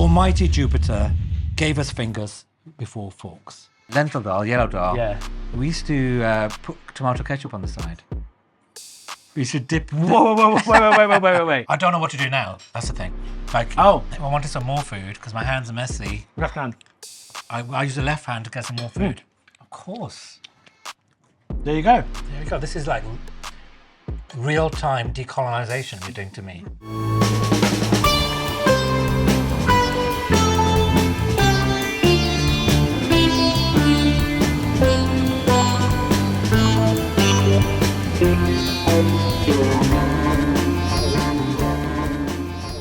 Almighty Jupiter gave us fingers before forks. Lentil dal, yellow dal. Yeah. We used to put tomato ketchup on the side. We should dip. Whoa, wait. I don't know what to do now. That's the thing. Like, Oh. if I wanted some more food because my hands are messy, Left hand. I use the left hand to get some more food. Of course. There you go. There we go. This is like real-time decolonization you're doing to me.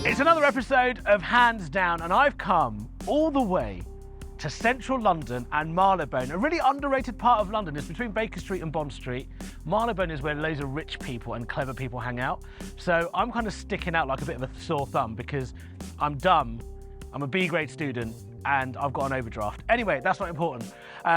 It's another episode of Hands Down, and I've come all the way to central London and Marylebone, a really underrated part of London. It's between Baker Street and Bond Street. Marylebone is where loads of rich people and clever people hang out. So I'm kind of sticking out like a bit of a sore thumb because I'm dumb, I'm a B-grade student, and I've got an overdraft. Anyway, that's not important.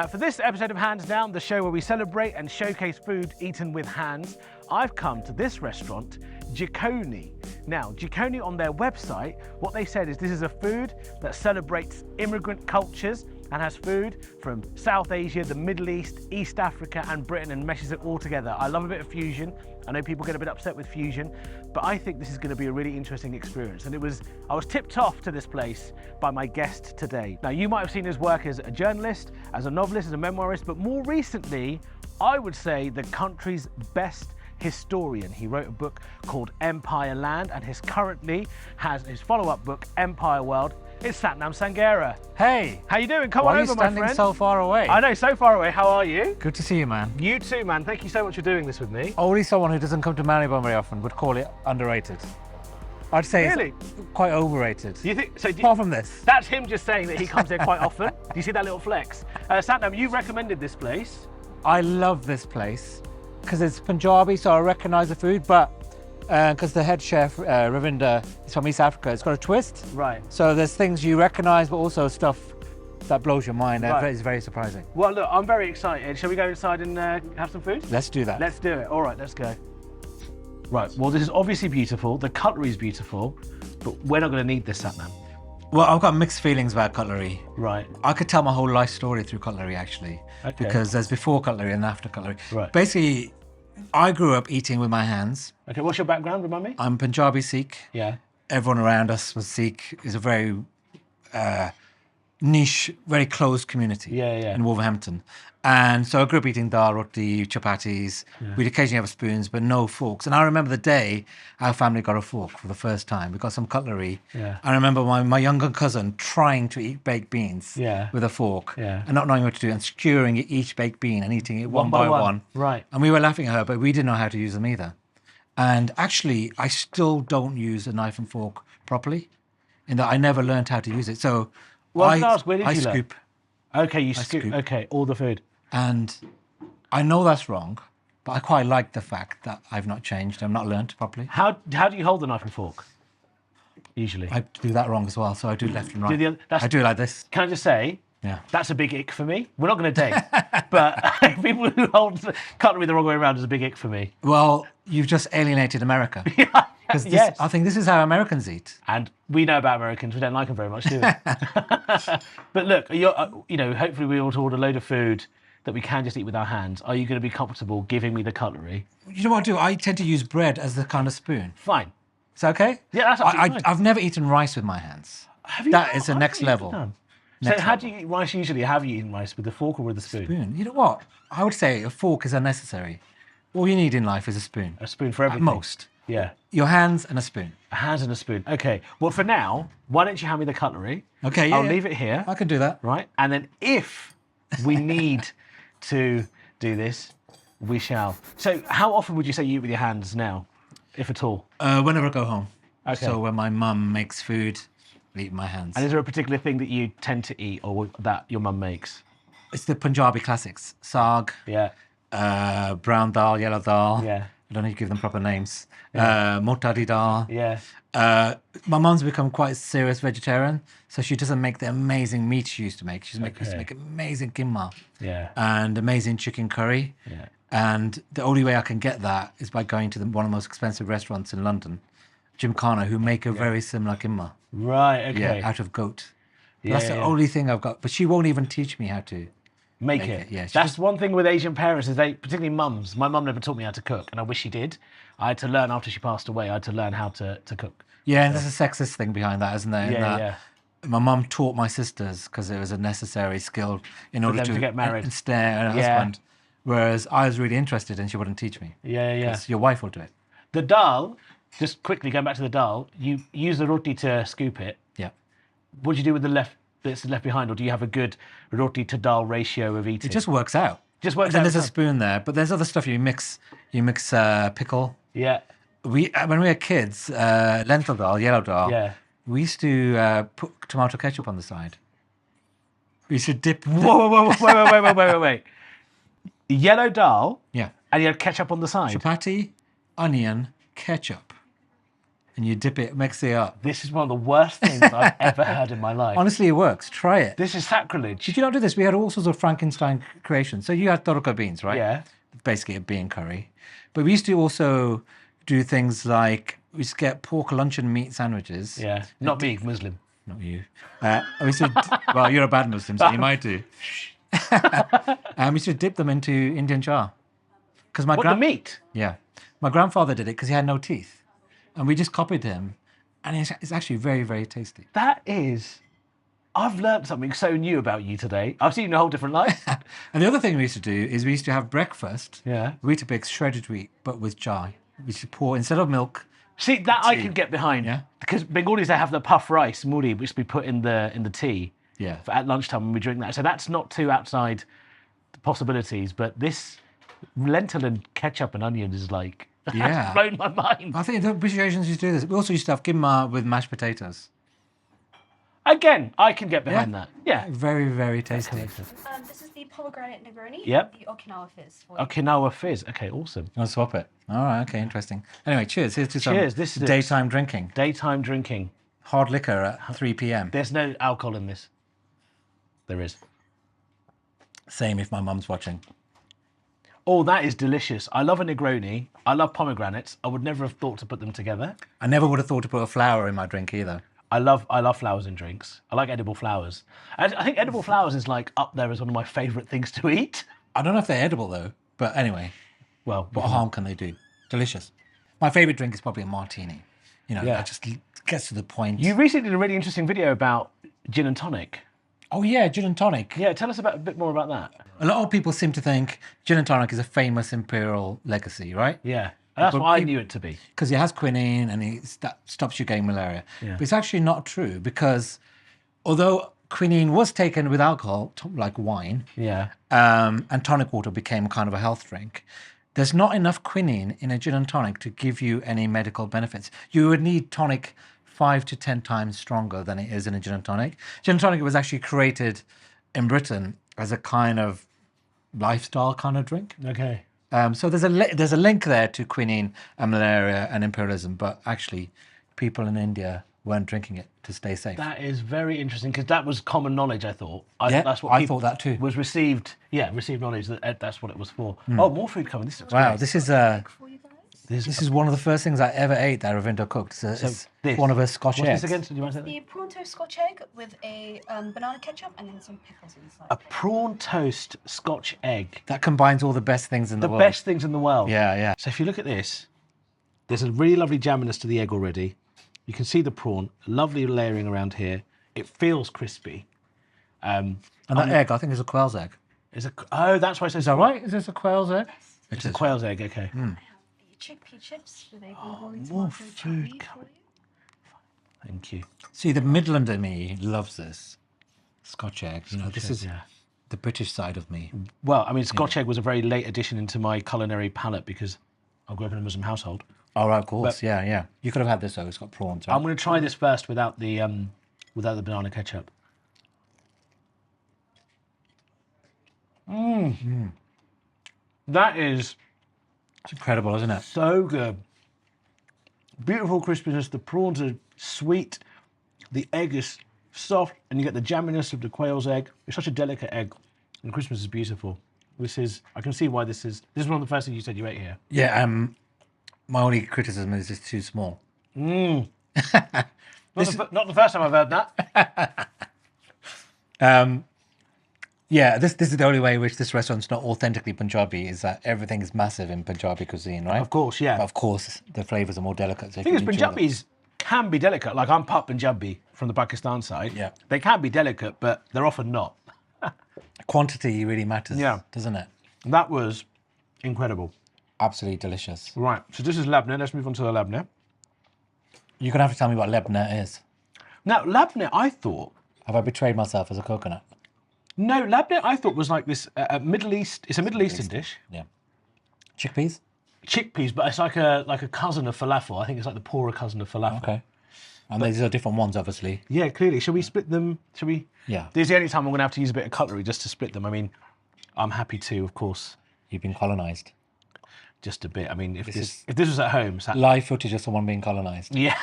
For this episode of Hands Down, the show where we celebrate and showcase food eaten with hands, I've come to this restaurant, Jikoni. Now, Jikoni on their website, what they said is this is a food that celebrates immigrant cultures and has food from South Asia, the Middle East, East Africa, and Britain, and meshes it all together. I love a bit of fusion. I know people get a bit upset with fusion, but I think this is going to be a really interesting experience. And I was tipped off to this place by my guest today. Now, you might have seen his work as a journalist, as a novelist, as a memoirist, but more recently, I would say the country's best historian. He wrote a book called Empireland, and currently has his follow-up book, Empireworld. It's Sathnam Sanghera. Hey! How you doing? Come Why on are over, you my standing friend. so far away? I know, so far away. How are you? Good to see you, man. You too, man. Thank you so much for doing this with me. Only someone who doesn't come to Marylebone very often would call it underrated. I'd say Really? it's quite overrated. Do you think so? Apart from this. That's him just saying that he comes here quite often. Do you see that little flex? Sathnam, you recommended this place. I love this place because it's Punjabi, so I recognise the food, but because the head chef, Ravinder, is from East Africa, it's got a twist. Right. So there's things you recognise, but also stuff that blows your mind. Right. It's very surprising. Well, look, I'm very excited. Shall we go inside and have some food? Let's do that. Let's do it. All right, let's go. Right, well, this is obviously beautiful. The cutlery is beautiful, but we're not going to need this, Sathnam. Well, I've got mixed feelings about cutlery. Right. I could tell my whole life story through cutlery, actually. Okay. Because there's before cutlery and after cutlery. Right. Basically, I grew up eating with my hands. Okay, what's your background? Remind me. I'm Punjabi Sikh. Yeah. Everyone around us was Sikh. It's a very niche, very closed community in Wolverhampton. And so I grew up eating dal, roti, chapatis. Yeah. We'd occasionally have spoons, but no forks. And I remember the day our family got a fork for the first time. We got some cutlery. Yeah. I remember my younger cousin trying to eat baked beans with a fork and not knowing what to do and skewering each baked bean and eating it one by one. Right. And we were laughing at her, but we didn't know how to use them either. And actually, I still don't use a knife and fork properly, in that I never learned how to use it. So well, I ask, where did I you scoop. Learn? Okay, you scoop. Okay, all the food. And I know that's wrong, but I quite like the fact that I've not changed. I've not learned properly. How do you hold the knife and fork? Usually. I do that wrong as well, so I do left and right. I do like this. Can I just say, yeah, that's a big ick for me. We're not going to date, but people who hold cutlery the wrong way around is a big ick for me. Well, you've just alienated America. Yes. I think this is how Americans eat. And we know about Americans. We don't like them very much, do we? But look, hopefully we all order a load of food that we can just eat with our hands. Are you going to be comfortable giving me the cutlery? You know what I do? I tend to use bread as the kind of spoon. Fine. Is that okay? Yeah, that's absolutely fine. I've never eaten rice with my hands. Have you? That is the next level. So how do you eat rice usually? Have you eaten rice with a fork or with a spoon? You know what? I would say a fork is unnecessary. All you need in life is a spoon. A spoon for everything? At most. Yeah. Your hands and a spoon. A hands and a spoon. Okay. Well, for now, why don't you hand me the cutlery? Okay, I'll leave it here. I can do that. Right. And then if we need to do this, we shall. So how often would you say you eat with your hands now, if at all? Whenever I go home. Okay. So when my mum makes food, I eat with my hands. And is there a particular thing that you tend to eat or that your mum makes? It's the Punjabi classics. Saag, brown dal, yellow dal. Yeah. I don't need to give them proper names. Motari dal. Yeah. My mum's become quite a serious vegetarian, so she doesn't make the amazing meat she used to make. She used to make amazing keema and amazing chicken curry. Yeah. And the only way I can get that is by going to one of the most expensive restaurants in London. Jimkana who make a very similar kimma. Right, okay. Yeah, out of goat. That's the only thing I've got. But she won't even teach me how to make it. Yeah, that's one thing with Asian parents is particularly mums. My mum never taught me how to cook, and I wish she did. I had to learn after she passed away. I had to learn how to cook. Yeah, and there's a sexist thing behind that, isn't there? Yeah. My mum taught my sisters because it was a necessary skill in order to get married and snare a husband. Whereas I was really interested and she wouldn't teach me. Yeah. Because your wife will do it. The dal, just quickly going back to the dal, you use the roti to scoop it. Yeah. What do you do with the bits left behind, or do you have a good roti to dal ratio of eating? It just works out. And then there's a spoon there, but there's other stuff you mix. You mix pickle. Yeah. When we were kids, lentil dal, yellow dal. Yeah. We used to put tomato ketchup on the side. We used to dip. Wait. Yellow dal. Yeah. And you had ketchup on the side. Chapati, onion, ketchup. And you dip it, mix it up. This is one of the worst things I've ever heard in my life. Honestly, it works. Try it. This is sacrilege. Did you not do this? We had all sorts of Frankenstein creations. So you had toroka beans, right? Yeah. Basically a bean curry. But we used to also do things like, we used to get pork luncheon meat sandwiches. Yeah. Not me, Muslim. Not you. We used to, well, you're a bad Muslim, so you might do. We used to dip them into Indian jar. The meat? Yeah. My grandfather did it because he had no teeth. And we just copied him. And it's actually very, very tasty. I've learned something so new about you today. I've seen a whole different life. And the other thing we used to do is we used to have breakfast. Yeah. Weetabix, shredded wheat, but with chai. We used to pour, instead of milk. See, that tea. I can get behind. Yeah. Because Bengalis, they have the puff rice, muri, which we put in the tea. Yeah. At lunchtime when we drink that. So that's not too outside the possibilities. But this lentil and ketchup and onion is like... Yeah. It's blown my mind. I think the British Asians used to do this. We also used to have kimma with mashed potatoes. Again, I can get behind that. Yeah. Very, very tasty. This is the pomegranate Negroni. Yep. The Okinawa fizz. Okinawa fizz. Okay, awesome. I'll swap it. All right, okay, interesting. Anyway, cheers. Here's to some This is daytime drinking. Daytime drinking. Hard liquor at 3 p.m. There's no alcohol in this. There is. Same if my mum's watching. Oh, that is delicious. I love a Negroni. I love pomegranates. I would never have thought to put them together. I never would have thought to put a flower in my drink either. I love flowers in drinks. I like edible flowers. I think edible flowers is like up there as one of my favourite things to eat. I don't know if they're edible though, but anyway. Well, what harm can they do? Delicious. My favourite drink is probably a martini. You know, it just gets to the point. You recently did a really interesting video about gin and tonic. Oh yeah, gin and tonic. Yeah, tell us a bit more about that. A lot of people seem to think gin and tonic is a famous imperial legacy, right? Yeah, that's what I knew it to be. Because it has quinine and that stops you getting malaria. Yeah. But it's actually not true because although quinine was taken with alcohol, like wine, and tonic water became kind of a health drink, there's not enough quinine in a gin and tonic to give you any medical benefits. You would need tonic 5 to 10 times stronger than it is in a gin and tonic. Gin and tonic was actually created in Britain as a kind of lifestyle kind of drink. Okay. So there's a link there to quinine and malaria and imperialism, but actually people in India weren't drinking it to stay safe. That is very interesting because that was common knowledge, I thought. That's what I thought that too. Was received knowledge that that's what it was for. Oh, more food coming. This looks wow, great. This is one of the first things I ever ate that Ravinder cooked. It's one of her Scotch eggs. What's this again? Do you mind saying that? The prawn toast Scotch egg with a banana ketchup and then some pickles inside. A prawn toast Scotch egg. That combines all the best things in the world. The best things in the world. Yeah. So if you look at this, there's a really lovely jamminess to the egg already. You can see the prawn, lovely layering around here. It feels crispy. And that egg, I think, is a quail's egg. That's why it says... Is that right? Is this a quail's egg? It's a quail's egg, okay. Chickpea chips with a more food coming. Thank you. See, the Midland in me loves this Scotch egg. You know, this is the British side of me. Well, I mean, Scotch egg was a very late addition into my culinary palate because I grew up in a Muslim household. Oh, right, of course. Yeah. You could have had this though. It's got prawns. Right? I'm going to try this first without the banana ketchup. That is... It's incredible, isn't it? So good. Beautiful crispiness. The prawns are sweet. The egg is soft, and you get the jamminess of the quail's egg. It's such a delicate egg, and the crispness is beautiful. I can see why this is one of the first things you said you ate here. Yeah. My only criticism is it's too small. Not the first time I've heard that. Yeah, this is the only way in which this restaurant's not authentically Punjabi, is that everything is massive in Punjabi cuisine, right? Of course, yeah. But of course, the flavours are more delicate. So The thing is, Punjabis can be delicate. Like, I'm part Punjabi from the Pakistan side. Yeah. They can be delicate, but they're often not. Quantity really matters, Yeah. doesn't it? That was incredible. Absolutely delicious. Right, so this is Labneh. Let's move on to the Labneh. You're going to have to tell me what Labneh is. Now, Labneh, I thought... Have I betrayed myself as a coconut? No, Labneh, I thought was like this Middle East... It's a Middle Eastern dish. Yeah. Chickpeas? Chickpeas, but it's like a cousin of falafel. I think it's like the poorer cousin of falafel. Okay. And these are different ones, obviously. Yeah, clearly. Shall we split them? Shall we? Yeah. This is the only time I'm going to have to use a bit of cutlery just to split them. I mean, I'm happy to, of course. You've been colonised. Just a bit. I mean, if this was at home... Live footage of someone being colonised. Yeah.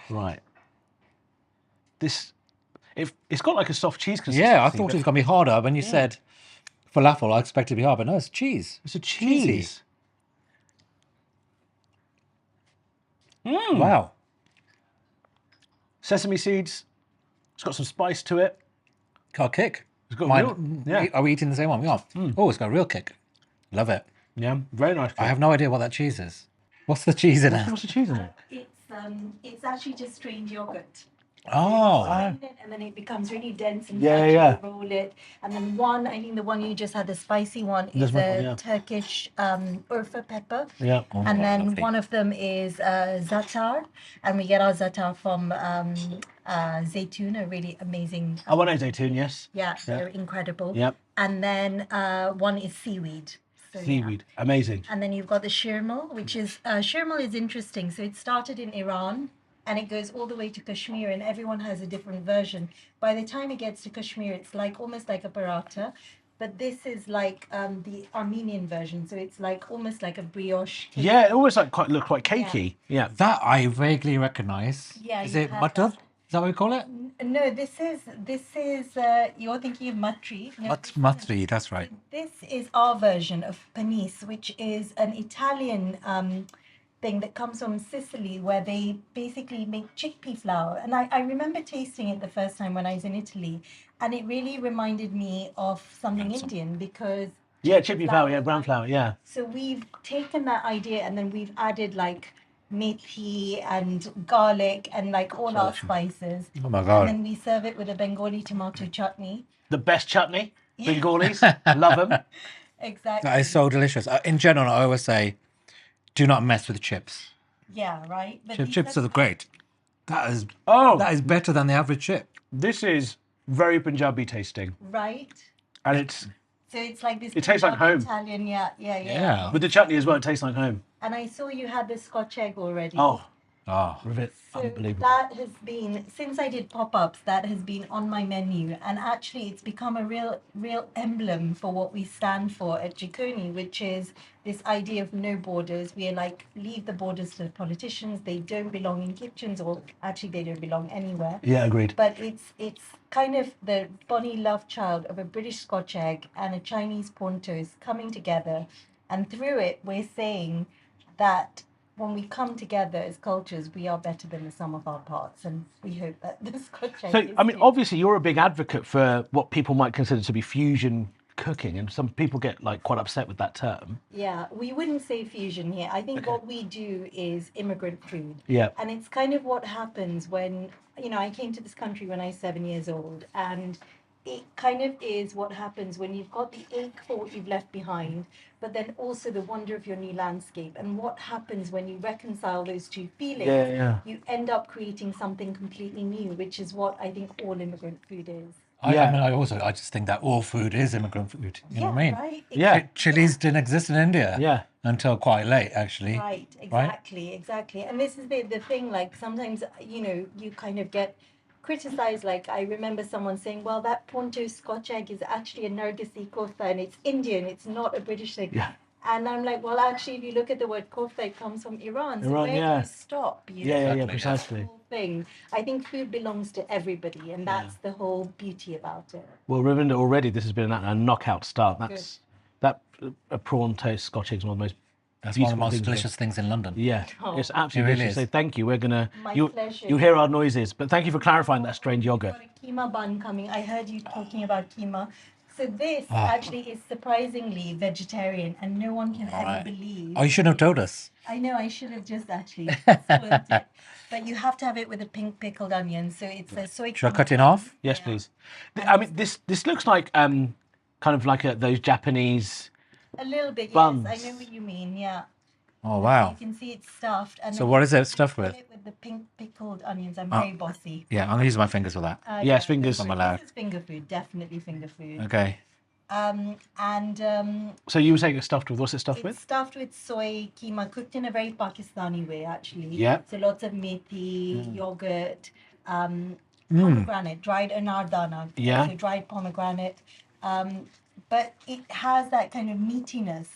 Right. It's got like a soft cheese consistency. Yeah, I thought it was going to be harder. When you said falafel, I expected it to be hard, but no, it's cheese. It's a cheese. Wow. Sesame seeds. It's got some spice to it. Got a kick. It's got Mine, yeah. Are we eating the same one? We are. Oh, it's got a real kick. Love it. Yeah, very nice. I have no idea what that cheese is. What's the cheese in it? What's the cheese in it? It's actually just strained yogurt. Oh. And then it becomes really dense and Yeah. roll it. And then I think the one you just had, the spicy one, This is one, a yeah. Turkish urfa pepper. Yeah. And then lovely. one of them is za'atar, and we get our za'atar from zaytun, a really amazing. I want zaytun, yes. Yeah, they're incredible. Yep. And then one is seaweed. So, yeah. Seaweed. Amazing. And then you've got the sheermal, which is sheermal is interesting. So it started in Iran and it goes all the way to Kashmir, and everyone has a different version. By the time it gets to Kashmir, it's like almost like a paratha, but this is like the Armenian version. So it's like almost like a brioche cake. Yeah, it almost like look quite cakey. Yeah. That I vaguely recognise. Yeah, Is you've it had butter? that. Is that what we call it? No, this is you're thinking of matri. No, Matri, that's right. This is our version of panis, which is an Italian thing that comes from Sicily, where they basically make chickpea flour. And I remember tasting it the first time when I was in Italy, and it really reminded me of something Indian because... Yeah, chickpea flour, yeah, brown flour, yeah. So we've taken that idea and then we've added like methi and garlic and like all our spices. Oh my God. And then we serve it with a Bengali tomato chutney. The best chutney. Bengalis. Love them. Exactly. That is so delicious. In general, I always say, do not mess with chips. Yeah, right. But Chips are great. That is Oh, that is better than the average chip. this is very Punjabi tasting. right. And it's, So it's like this. It tastes like Punjabi home. Italian, yeah. Yeah. with the chutney as well, it tastes like home. And I saw you had the Scotch egg already. Oh, Oh. So unbelievable. that has been, since I did pop-ups, that has been on my menu, and actually it's become a real emblem for what we stand for at Jikoni, which is this idea of no borders. We are like, leave the borders to the politicians. They don't belong in kitchens, or actually they don't belong anywhere. Yeah, agreed. But it's kind of the bonny love child of a British Scotch egg and a Chinese prawn toast coming together, and through it we're saying that when we come together as cultures, we are better than the sum of our parts, and we hope that the Scotch egg So, is I mean, too. obviously you're a big advocate for what people might consider to be fusion cooking, and some people get like quite upset with that term. Yeah, we wouldn't say fusion here. I think what we do is immigrant food. Yeah. And it's kind of what happens when, I came to this country when I was 7 years old, and it kind of is what happens when you've got the ache for what you've left behind, but then also the wonder of your new landscape. And what happens when you reconcile those two feelings, Yeah. you end up creating something completely new, which is what I think all immigrant food is. I just think that all food is immigrant food. You know what I mean? Right? Yeah. Chilies didn't exist in India. Yeah. Until quite late, actually. Right, exactly. And this is the thing, like sometimes, you kind of get criticized. Like I remember someone saying, well, that Ponto Scotch egg is actually a Nargisi kofta and it's Indian, it's not a British thing. Yeah. And I'm like, well, actually, if you look at the word kofta, it comes from Iran. So Iran, where do yeah. you stop? Yeah, precisely. The whole thing. I think food belongs to everybody, and that's the whole beauty about it. Well, Ravinder, already this has been a knockout start. A prawn toast Scotch egg is one of the most That's one of the beautiful most things here. delicious things in London. Yeah, Oh. it's absolutely It really delicious. is. So thank you. We're gonna. My pleasure. You'll hear our noises, but thank you for clarifying that strange yogurt. Got a keema bun coming. I heard you talking about keema. So this Ah. actually is surprisingly vegetarian, and no one can ever believe. Oh, you shouldn't have told us. I know, I should have just actually spoiled it. But you have to have it with a pink pickled onion. So it's a soy. Should I cut it off? Yes, please. I mean, this looks like kind of like those Japanese. A little bit, buns. yes. I know what you mean, yeah. Oh, So wow. you can see it's stuffed. And So then what you is it stuffed fill with? it with the pink pickled onions. I'm very bossy. Yeah, I'm going to use my fingers for that. Yes, fingers. I'm allowed. This is finger food, definitely finger food. Okay. So you were saying it's stuffed with, what's it stuffed It's with? stuffed with soy keema, cooked in a very Pakistani way, actually. Yeah. So lots of methi, yogurt, pomegranate, dried anardana. Yeah. So dried pomegranate. But it has that kind of meatiness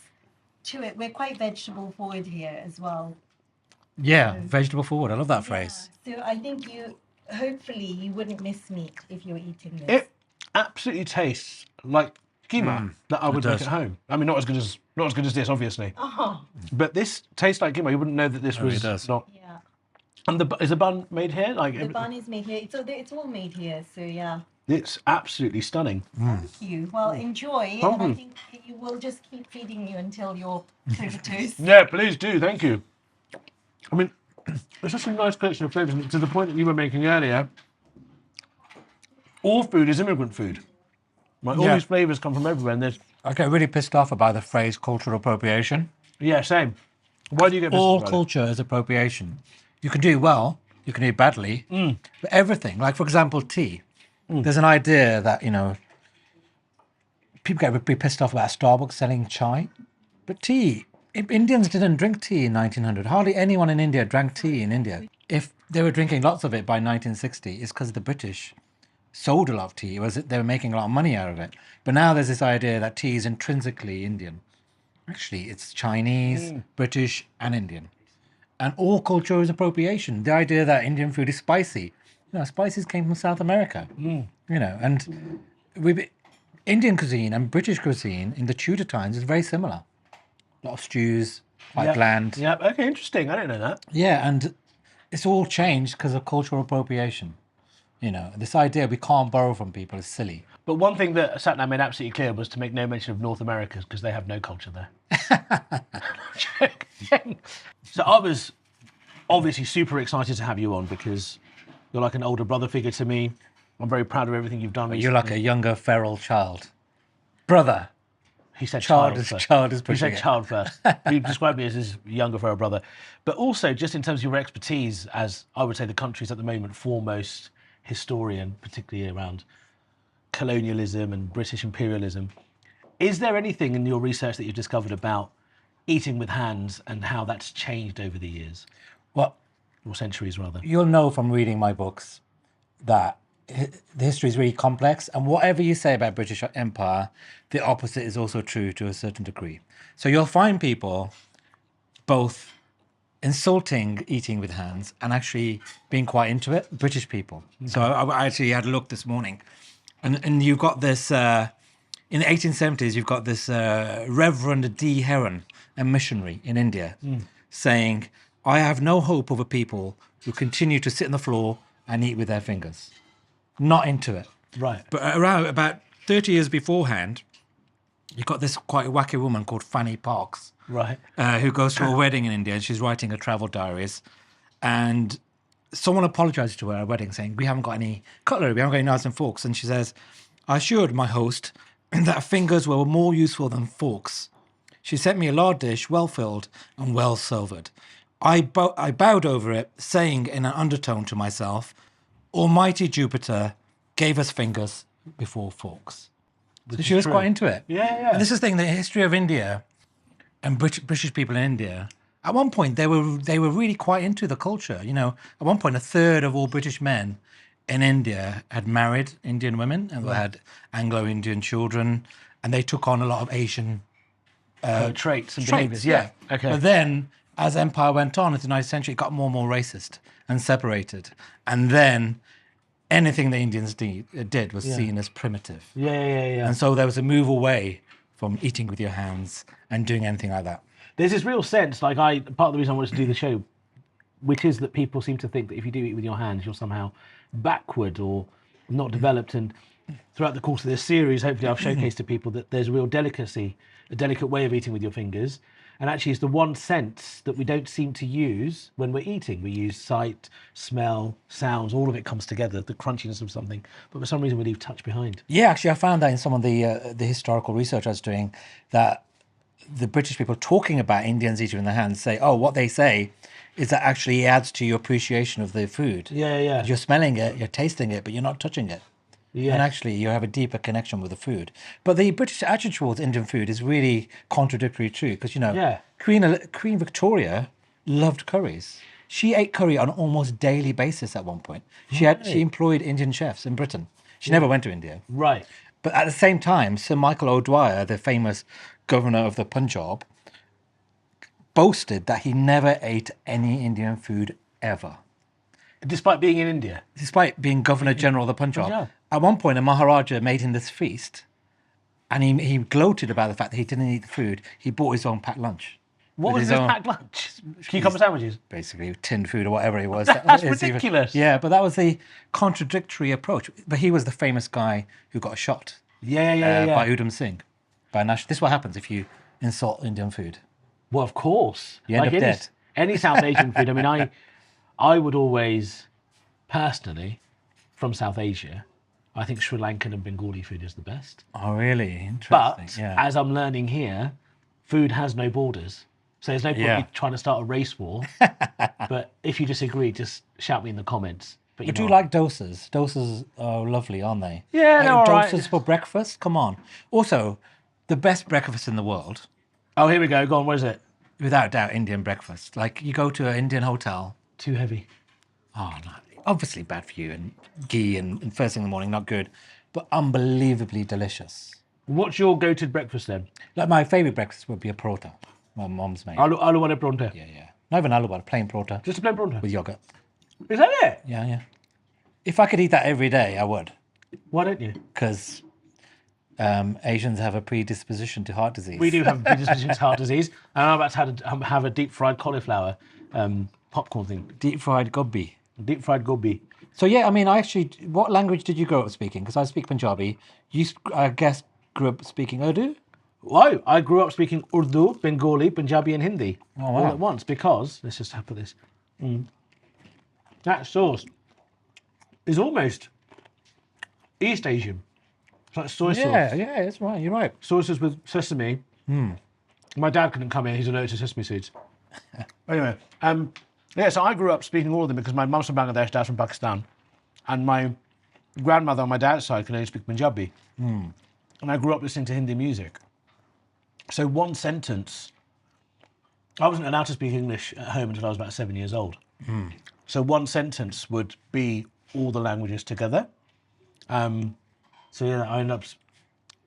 to it. We're quite vegetable forward here as well. Yeah, vegetable forward. I love that phrase. Yeah. So I think hopefully you wouldn't miss meat if you were eating this. It absolutely tastes like keema that I would make does. at home. I mean, not as good as this, obviously. Oh, But this tastes like keema. You wouldn't know that this was it does. not. yeah. And is the bun made here? Like The bun is made here. It's all made here. So yeah. it's absolutely stunning. Thank you. Well, enjoy. Thank And I you. think you will just keep feeding you until you're comatose. Yeah, please do. Thank you. I mean, it's such a nice collection of flavours. And to the point that you were making earlier, all food is immigrant food. Right? All Yeah. these flavours come from everywhere. And there's I get really pissed off about the phrase cultural appropriation. yeah, same. Why do you get pissed All about it? culture is appropriation. You can do it well, you can do it badly, but everything, like for example, tea. There's an idea that, people get really pissed off about Starbucks selling chai, but tea, Indians didn't drink tea in 1900. Hardly anyone in India drank tea in India. If they were drinking lots of it by 1960, it's because the British sold a lot of tea. They were making a lot of money out of it. But now there's this idea that tea is intrinsically Indian. Actually, it's Chinese, British, and Indian. And all culture is appropriation. The idea that Indian food is spicy. Spices came from South America. And Indian cuisine and British cuisine in the Tudor times is very similar. A lot of stews, quite bland. Yeah, okay, interesting. I didn't know that. Yeah, and it's all changed because of cultural appropriation. This idea we can't borrow from people is silly. But one thing that Sathnam made absolutely clear was to make no mention of North America because they have no culture there. So I was obviously super excited to have you on because you're like an older brother figure to me. I'm very proud of everything you've done. You're like a younger feral child. Brother. He said Child child is first. child is He pushing said it. child first. He described me as his younger feral brother. But also, just in terms of your expertise as, I would say, the country's at the moment foremost historian, particularly around colonialism and British imperialism, is there anything in your research that you've discovered about eating with hands and how that's changed over the years? Well, Or centuries, rather. you'll know from reading my books that the history is really complex, and whatever you say about British Empire, the opposite is also true to a certain degree. So you'll find people both insulting eating with hands and actually being quite into it, British people. So I actually had a look this morning, and you've got this, in the 1870s, you've got this Reverend D. Heron, a missionary in India, saying, I have no hope of a people who continue to sit on the floor and eat with their fingers. Not into it. Right. But around about 30 years beforehand, you've got this quite wacky woman called Fanny Parks, Right. who goes to a wedding in India, and she's writing her travel diaries. And someone apologizes to her at a wedding saying, we haven't got any cutlery, we haven't got any knives and forks. And she says, I assured my host that fingers were more useful than forks. She sent me a large dish, well filled and well silvered. I bowed over it, saying in an undertone to myself, Almighty Jupiter gave us fingers before forks. So she was quite into it. Yeah. And this is the thing, the history of India and British people in India, at one point they were really quite into the culture. At one point a third of all British men in India had married Indian women and they had Anglo-Indian children, and they took on a lot of Asian traits and behaviours. traits. Yeah. Okay. But then, as empire went on into the 19th century, it got more and more racist and separated. And then anything the Indians did was seen as primitive. Yeah. And so there was a move away from eating with your hands and doing anything like that. There's this real sense, like part of the reason I wanted to do the show, which is that people seem to think that if you do eat with your hands, you're somehow backward or not developed. And throughout the course of this series, hopefully I've showcased to people that there's a real delicacy, a delicate way of eating with your fingers. And actually it's the one sense that we don't seem to use when we're eating. We use sight, smell, sounds, all of it comes together, the crunchiness of something. But for some reason we leave touch behind. Yeah, actually I found that in some of the historical research I was doing, that the British people talking about Indians eating with their hands say, oh, what they say is that actually adds to your appreciation of the food. Yeah. You're smelling it, you're tasting it, but you're not touching it. Yes. And actually you have a deeper connection with the food. But the British attitude towards Indian food is really contradictory too, because, you know, Queen Victoria loved curries. She ate curry on an almost daily basis at one point. She employed Indian chefs in Britain. She never went to India. Right. But at the same time, Sir Michael O'Dwyer, the famous governor of the Punjab, boasted that he never ate any Indian food ever. Despite being in India? Despite being Governor General of the Punjab. At one point, a Maharaja made him this feast, and he gloated about the fact that he didn't eat the food. He bought his own packed lunch. What was his packed lunch? Cucumber sandwiches? Basically, tinned food or whatever it was. That's ridiculous. But that was the contradictory approach. But he was the famous guy who got shot by Udham Singh. This is what happens if you insult Indian food. Well, of course. You end up dead. Any South Asian food. I mean, I would always, personally, from South Asia, I think Sri Lankan and Bengali food is the best. Oh, really? Interesting. But, as I'm learning here, food has no borders. So there's no point me trying to start a race war. But if you disagree, just shout me in the comments. But you do like dosas. Dosas are lovely, aren't they? Yeah, they're all right. Dosas for breakfast? Come on. Also, the best breakfast in the world. Oh, here we go. Go on, what is it? Without doubt, Indian breakfast. Like, you go to an Indian hotel. Too heavy. Oh, no. Obviously bad for you, and ghee and first thing in the morning, not good. But unbelievably delicious. What's your go-to breakfast then? Like, my favourite breakfast would be a paratha. My mum's made. Aloo wada paratha? Yeah. Not even aloo wada, plain paratha. Just a plain paratha? With yogurt. Is that it? Yeah. If I could eat that every day, I would. Why don't you? Because Asians have a predisposition to heart disease. We do have a predisposition to heart disease. And I'm about to have a deep-fried cauliflower popcorn thing. Deep-fried gobi. Deep-fried gobi. So, yeah, I mean, what language did you grow up speaking? Because I speak Punjabi. You, I guess, grew up speaking Urdu? Well, I grew up speaking Urdu, Bengali, Punjabi and Hindi all at once because, let's just put this, that sauce is almost East Asian. It's like soy sauce. Yeah, that's right, you're right. Sauces with sesame. My dad couldn't come in, he's allergic to sesame seeds. Anyway, so I grew up speaking all of them because my mum's from Bangladesh, dad's from Pakistan, and my grandmother on my dad's side can only speak Punjabi. And I grew up listening to Hindi music. So one sentence, I wasn't allowed to speak English at home until I was about 7 years old. So one sentence would be all the languages together. So yeah, I ended up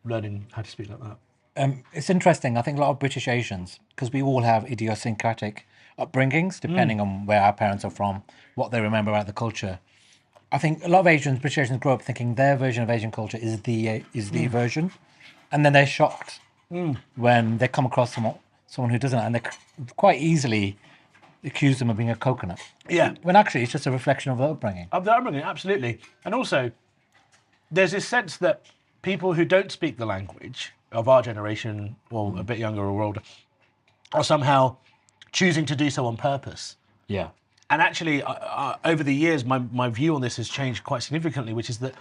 learning how to speak like that. It's interesting. I think a lot of British Asians, because we all have idiosyncratic upbringings, depending on where our parents are from, what they remember about the culture. I think a lot of British Asians grow up thinking their version of Asian culture is the version, and then they're shocked when they come across someone who doesn't, and they quite easily accuse them of being a coconut. Yeah. When actually it's just a reflection of their upbringing. Of their upbringing, absolutely. And also, there's this sense that people who don't speak the language of our generation, or a bit younger or older, are somehow choosing to do so on purpose. Yeah. And actually, over the years, my view on this has changed quite significantly, which is that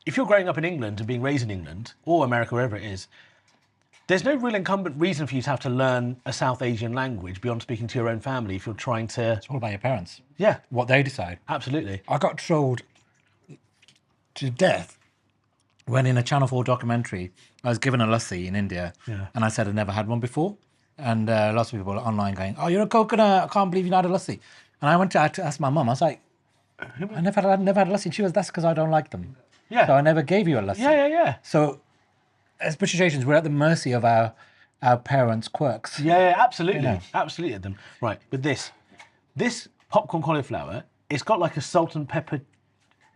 if you're growing up in England and being raised in England, or America, wherever it is, there's no real incumbent reason for you to have to learn a South Asian language beyond speaking to your own family if you're trying to... It's all about your parents. Yeah. What they decide. Absolutely. I got trolled to death when in a Channel 4 documentary, I was given a lassi in India, and I said I'd never had one before. And lots of people online going, "Oh, you're a coconut, I can't believe you not had a lassi." And I went to ask my mum, I was like, I never had a lassi. And she was, "That's because I don't like them." Yeah. So I never gave you a lassi. Yeah. So as British Asians, we're at the mercy of our parents' quirks. Yeah, absolutely. You know? Absolutely at them. Right, but this popcorn cauliflower, it's got like a salt and pepper.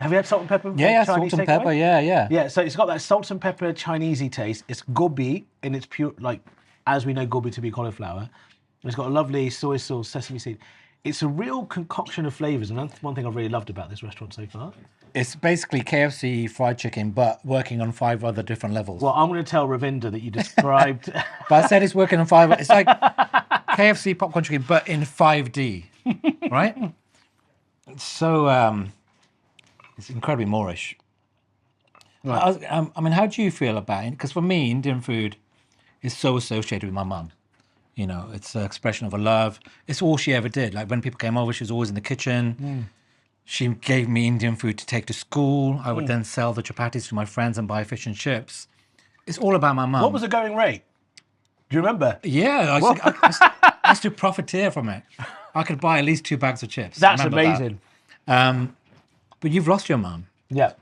Have you had salt and pepper? Yeah, Chinese salt and pepper, yeah. Yeah, so it's got that salt and pepper Chinesey taste. It's gobi in its pure, like, as we know gobi to be cauliflower. It's got a lovely soy sauce, sesame seed. It's a real concoction of flavours, and that's one thing I've really loved about this restaurant so far. It's basically KFC fried chicken, but working on 5 other different levels. Well, I'm going to tell Ravinder that you described... But I said it's working on 5... It's like KFC popcorn chicken, but in 5D, right? It's so... it's incredibly Moorish. Right. I mean, how do you feel about it? Because for me, Indian food is so associated with my mum. You know, it's an expression of a love. It's all she ever did. Like when people came over, she was always in the kitchen. She gave me Indian food to take to school. I would then sell the chapatis to my friends and buy fish and chips. It's all about my mum. What was the going rate? Do you remember? Yeah, I used to profiteer from it. I could buy at least 2 bags of chips. That's amazing. That. But you've lost your mum. Yeah.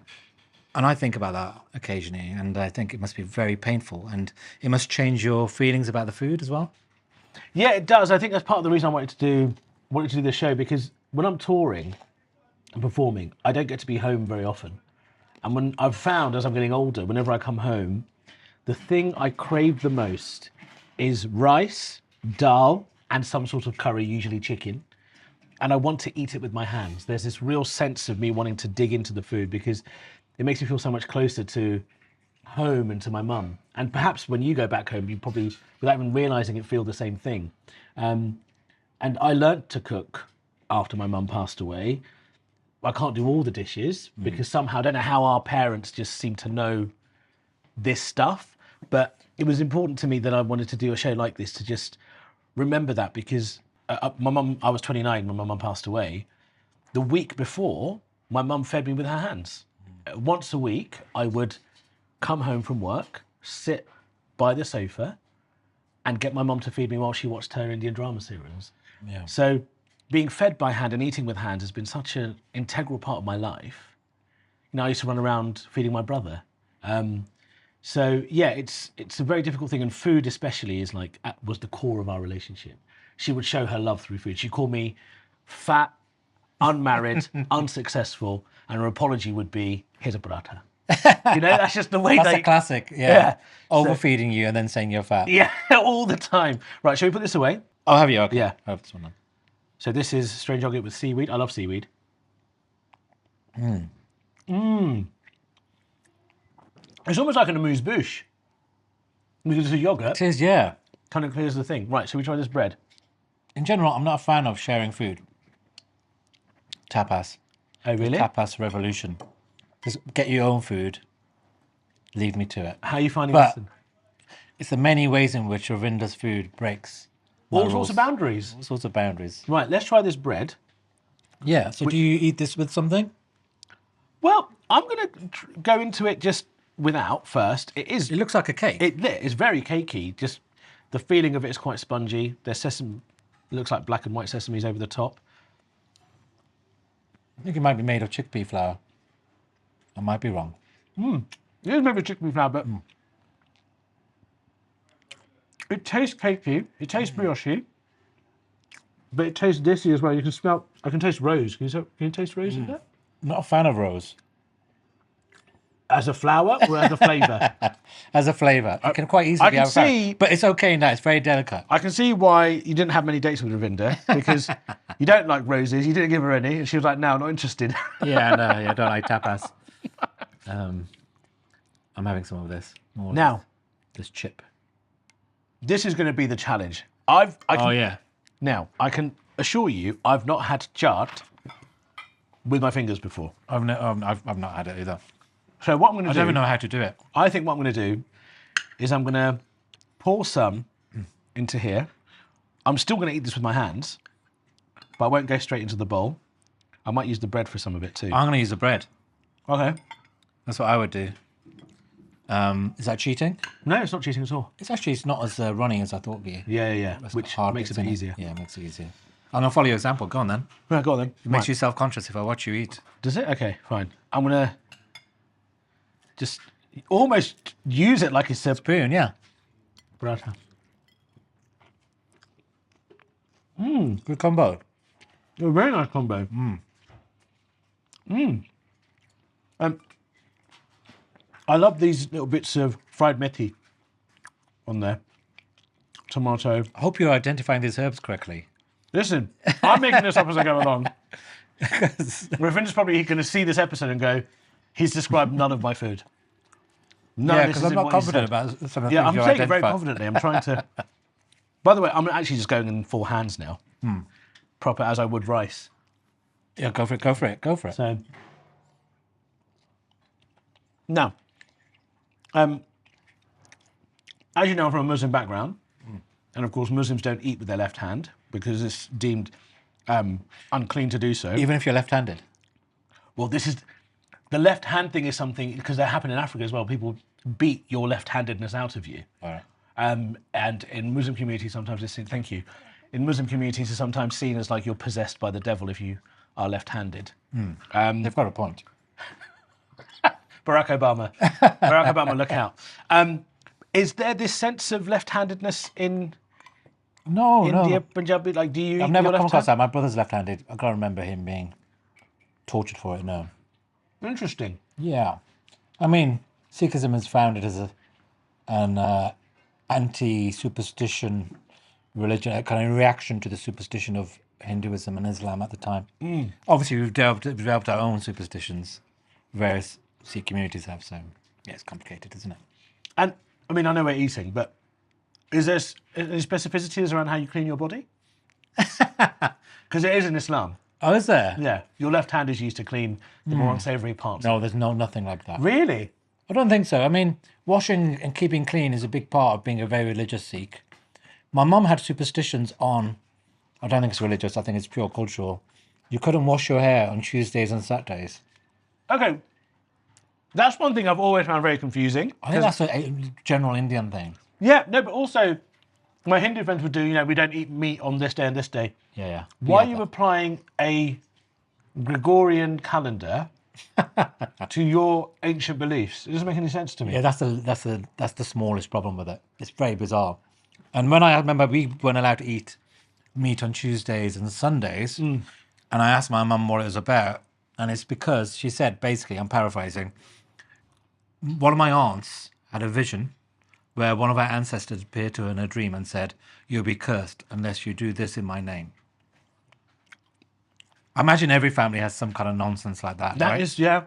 And I think about that occasionally, and I think it must be very painful, and it must change your feelings about the food as well. Yeah, it does. I think that's part of the reason I wanted to do this show, because when I'm touring and performing, I don't get to be home very often. And when I've found, as I'm getting older, whenever I come home, the thing I crave the most is rice, dal, and some sort of curry, usually chicken. And I want to eat it with my hands. There's this real sense of me wanting to dig into the food because it makes me feel so much closer to home and to my mum. And perhaps when you go back home, you probably, without even realising it, feel the same thing. And I learnt to cook after my mum passed away. I can't do all the dishes because somehow, I don't know how our parents just seem to know this stuff. But it was important to me that I wanted to do a show like this to just remember that, because my mum, I was 29 when my mum passed away. The week before, my mum fed me with her hands. Once a week, I would come home from work, sit by the sofa, and get my mum to feed me while she watched her Indian drama series. Yeah. So being fed by hand and eating with hands has been such an integral part of my life. You know, I used to run around feeding my brother. So yeah, it's a very difficult thing, and food especially was the core of our relationship. She would show her love through food. She'd call me fat, unmarried, unsuccessful, and her apology would be, "Here's a paratha." You know, that's just the way That's a classic, yeah. Overfeeding you and then saying you're fat. Yeah, all the time. Right, shall we put this away? Oh, have you? Okay. Yeah. I have this one then. So this is strange yogurt with seaweed. I love seaweed. It's almost like an amuse-bouche. Because it's a yogurt. It is, yeah. Kind of clears the thing. Right, so we try this bread. In general, I'm not a fan of sharing food. Tapas. Oh, really? Tapas revolution. Just get your own food. Leave me to it. How are you finding But this? it's the many ways in which Ravinder's food breaks All sorts of boundaries. All sorts of boundaries. Right, let's try this bread. Yeah, so do you eat this with something? Well, I'm going to go into it just without first. It looks like a cake. It's very cakey. Just the feeling of it is quite spongy. There's sesame, looks like black and white sesames over the top. I think it might be made of chickpea flour. I might be wrong. It is made with chickpea flour, but it tastes cakey. It tastes brioche, but it tastes dissy as well. You can smell. I can taste rose. Can you taste rose in that? Not a fan of rose. As a flour or as a flavour? As a flavour. It can quite easily I be can out of flour. see- But it's okay now. It's very delicate. I can see why you didn't have many dates with Ravinder, because you don't like roses. You didn't give her any, and she was like, "No, not interested." Yeah, no, I don't like tapas. I'm having some of this. More of Now, this chip. this is going to be the challenge. Oh, yeah. Now, I can assure you, I've not had chaat with my fingers before. I've not had it either. So what I'm going to I do... don't even know how to do it. I think what I'm going to do is I'm going to pour some into here. I'm still going to eat this with my hands, but I won't go straight into the bowl. I might use the bread for some of it too. I'm going to use the bread. Okay. That's what I would do. Is that cheating? No, it's not cheating at all. It's not as runny as I thought it'd be. Yeah. That's Which hard makes it bits a bit in easier. Yeah, it makes it easier. I'm going to follow your example. Go on then. Right, go on then. It makes you self-conscious if I watch you eat. Does it? Okay, fine. I'm going to just almost use it like it's a Spoon, yeah. paratha. Good combo. A very nice combo. I love these little bits of fried methi on there. tomato. I hope you're identifying these herbs correctly. Listen, I'm making this up as I go along. Ravinder's probably going to see this episode and go, he's described none of my food. Yeah, because I'm not confident about some of the things I'm you saying it very identified. confidently. I'm trying to... By the way, I'm actually just going in 4 hands now. Proper as I would rice. Yeah, go for it. So... Now, as you know, I'm from a Muslim background, and of course Muslims don't eat with their left hand because it's deemed unclean to do so. Even if you're left-handed? Well, this is... The left hand thing is something, because that happened in Africa as well, people beat your left-handedness out of you. All right. And in Muslim communities, sometimes it's seen, thank you. In Muslim communities, it's sometimes seen as like you're possessed by the devil if you are left-handed. They've got a point. Barack Obama, look out. Is there this sense of left-handedness in India, Punjabi? Like, do you? I've never come across that. My brother's left-handed. I can't remember him being tortured for it. No. Interesting. Yeah, I mean, Sikhism is founded as an anti-superstition religion, a kind of reaction to the superstition of Hinduism and Islam at the time. Obviously, we've developed our own superstitions. Various Sikh communities have, so yeah, it's complicated, isn't it? And I mean, I know we're eating, but is there any specificities around how you clean your body? Because it is in Islam. Oh, is there? Yeah, your left hand is used to clean the more unsavoury parts. No, there's nothing like that. Really? I don't think so. I mean, washing and keeping clean is a big part of being a very religious Sikh. My mum had superstitions on, I don't think it's religious, I think it's pure cultural. You couldn't wash your hair on Tuesdays and Saturdays. Okay. That's one thing I've always found very confusing. I think that's a general Indian thing. Yeah, no, but also my Hindu friends would do, we don't eat meat on this day and this day. Yeah. Why are you applying a Gregorian calendar to your ancient beliefs? It doesn't make any sense to me. Yeah, that's the smallest problem with it. It's very bizarre. And when I remember we weren't allowed to eat meat on Tuesdays and Sundays, and I asked my mum what it was about, and it's because she said, basically, I'm paraphrasing, one of my aunts had a vision where one of our ancestors appeared to her in a dream and said, "You'll be cursed unless you do this in my name." I imagine every family has some kind of nonsense like that, That right? is, yeah.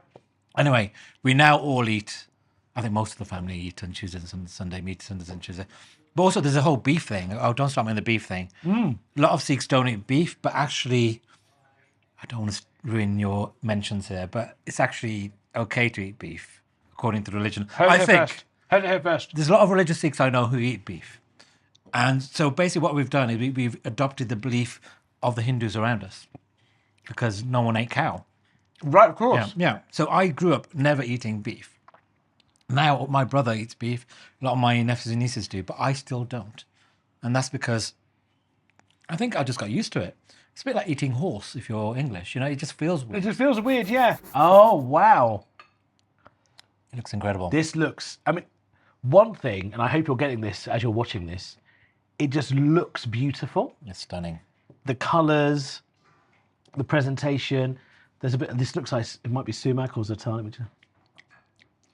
Anyway, we now all eat, I think most of the family eat on Tuesdays and Sunday, meat Sundays and Tuesday. But also there's a whole beef thing. Oh, don't start me on the beef thing. A lot of Sikhs don't eat beef, but actually, I don't want to ruin your mentions here, but it's actually okay to eat beef, according to religion. I think there's a lot of religious Sikhs I know who eat beef. And so basically what we've done is we've adopted the belief of the Hindus around us because no one ate cow. Right, of course. Yeah. So I grew up never eating beef. Now my brother eats beef. A lot of my nephews and nieces do, but I still don't. And that's because I think I just got used to it. It's a bit like eating horse if you're English. It just feels weird. It just feels weird, yeah. Oh, wow. It looks incredible. This looks, one thing, and I hope you're getting this as you're watching this, it just looks beautiful. It's stunning. The colours, the presentation. There's a bit, this looks like it might be sumac or za'atar.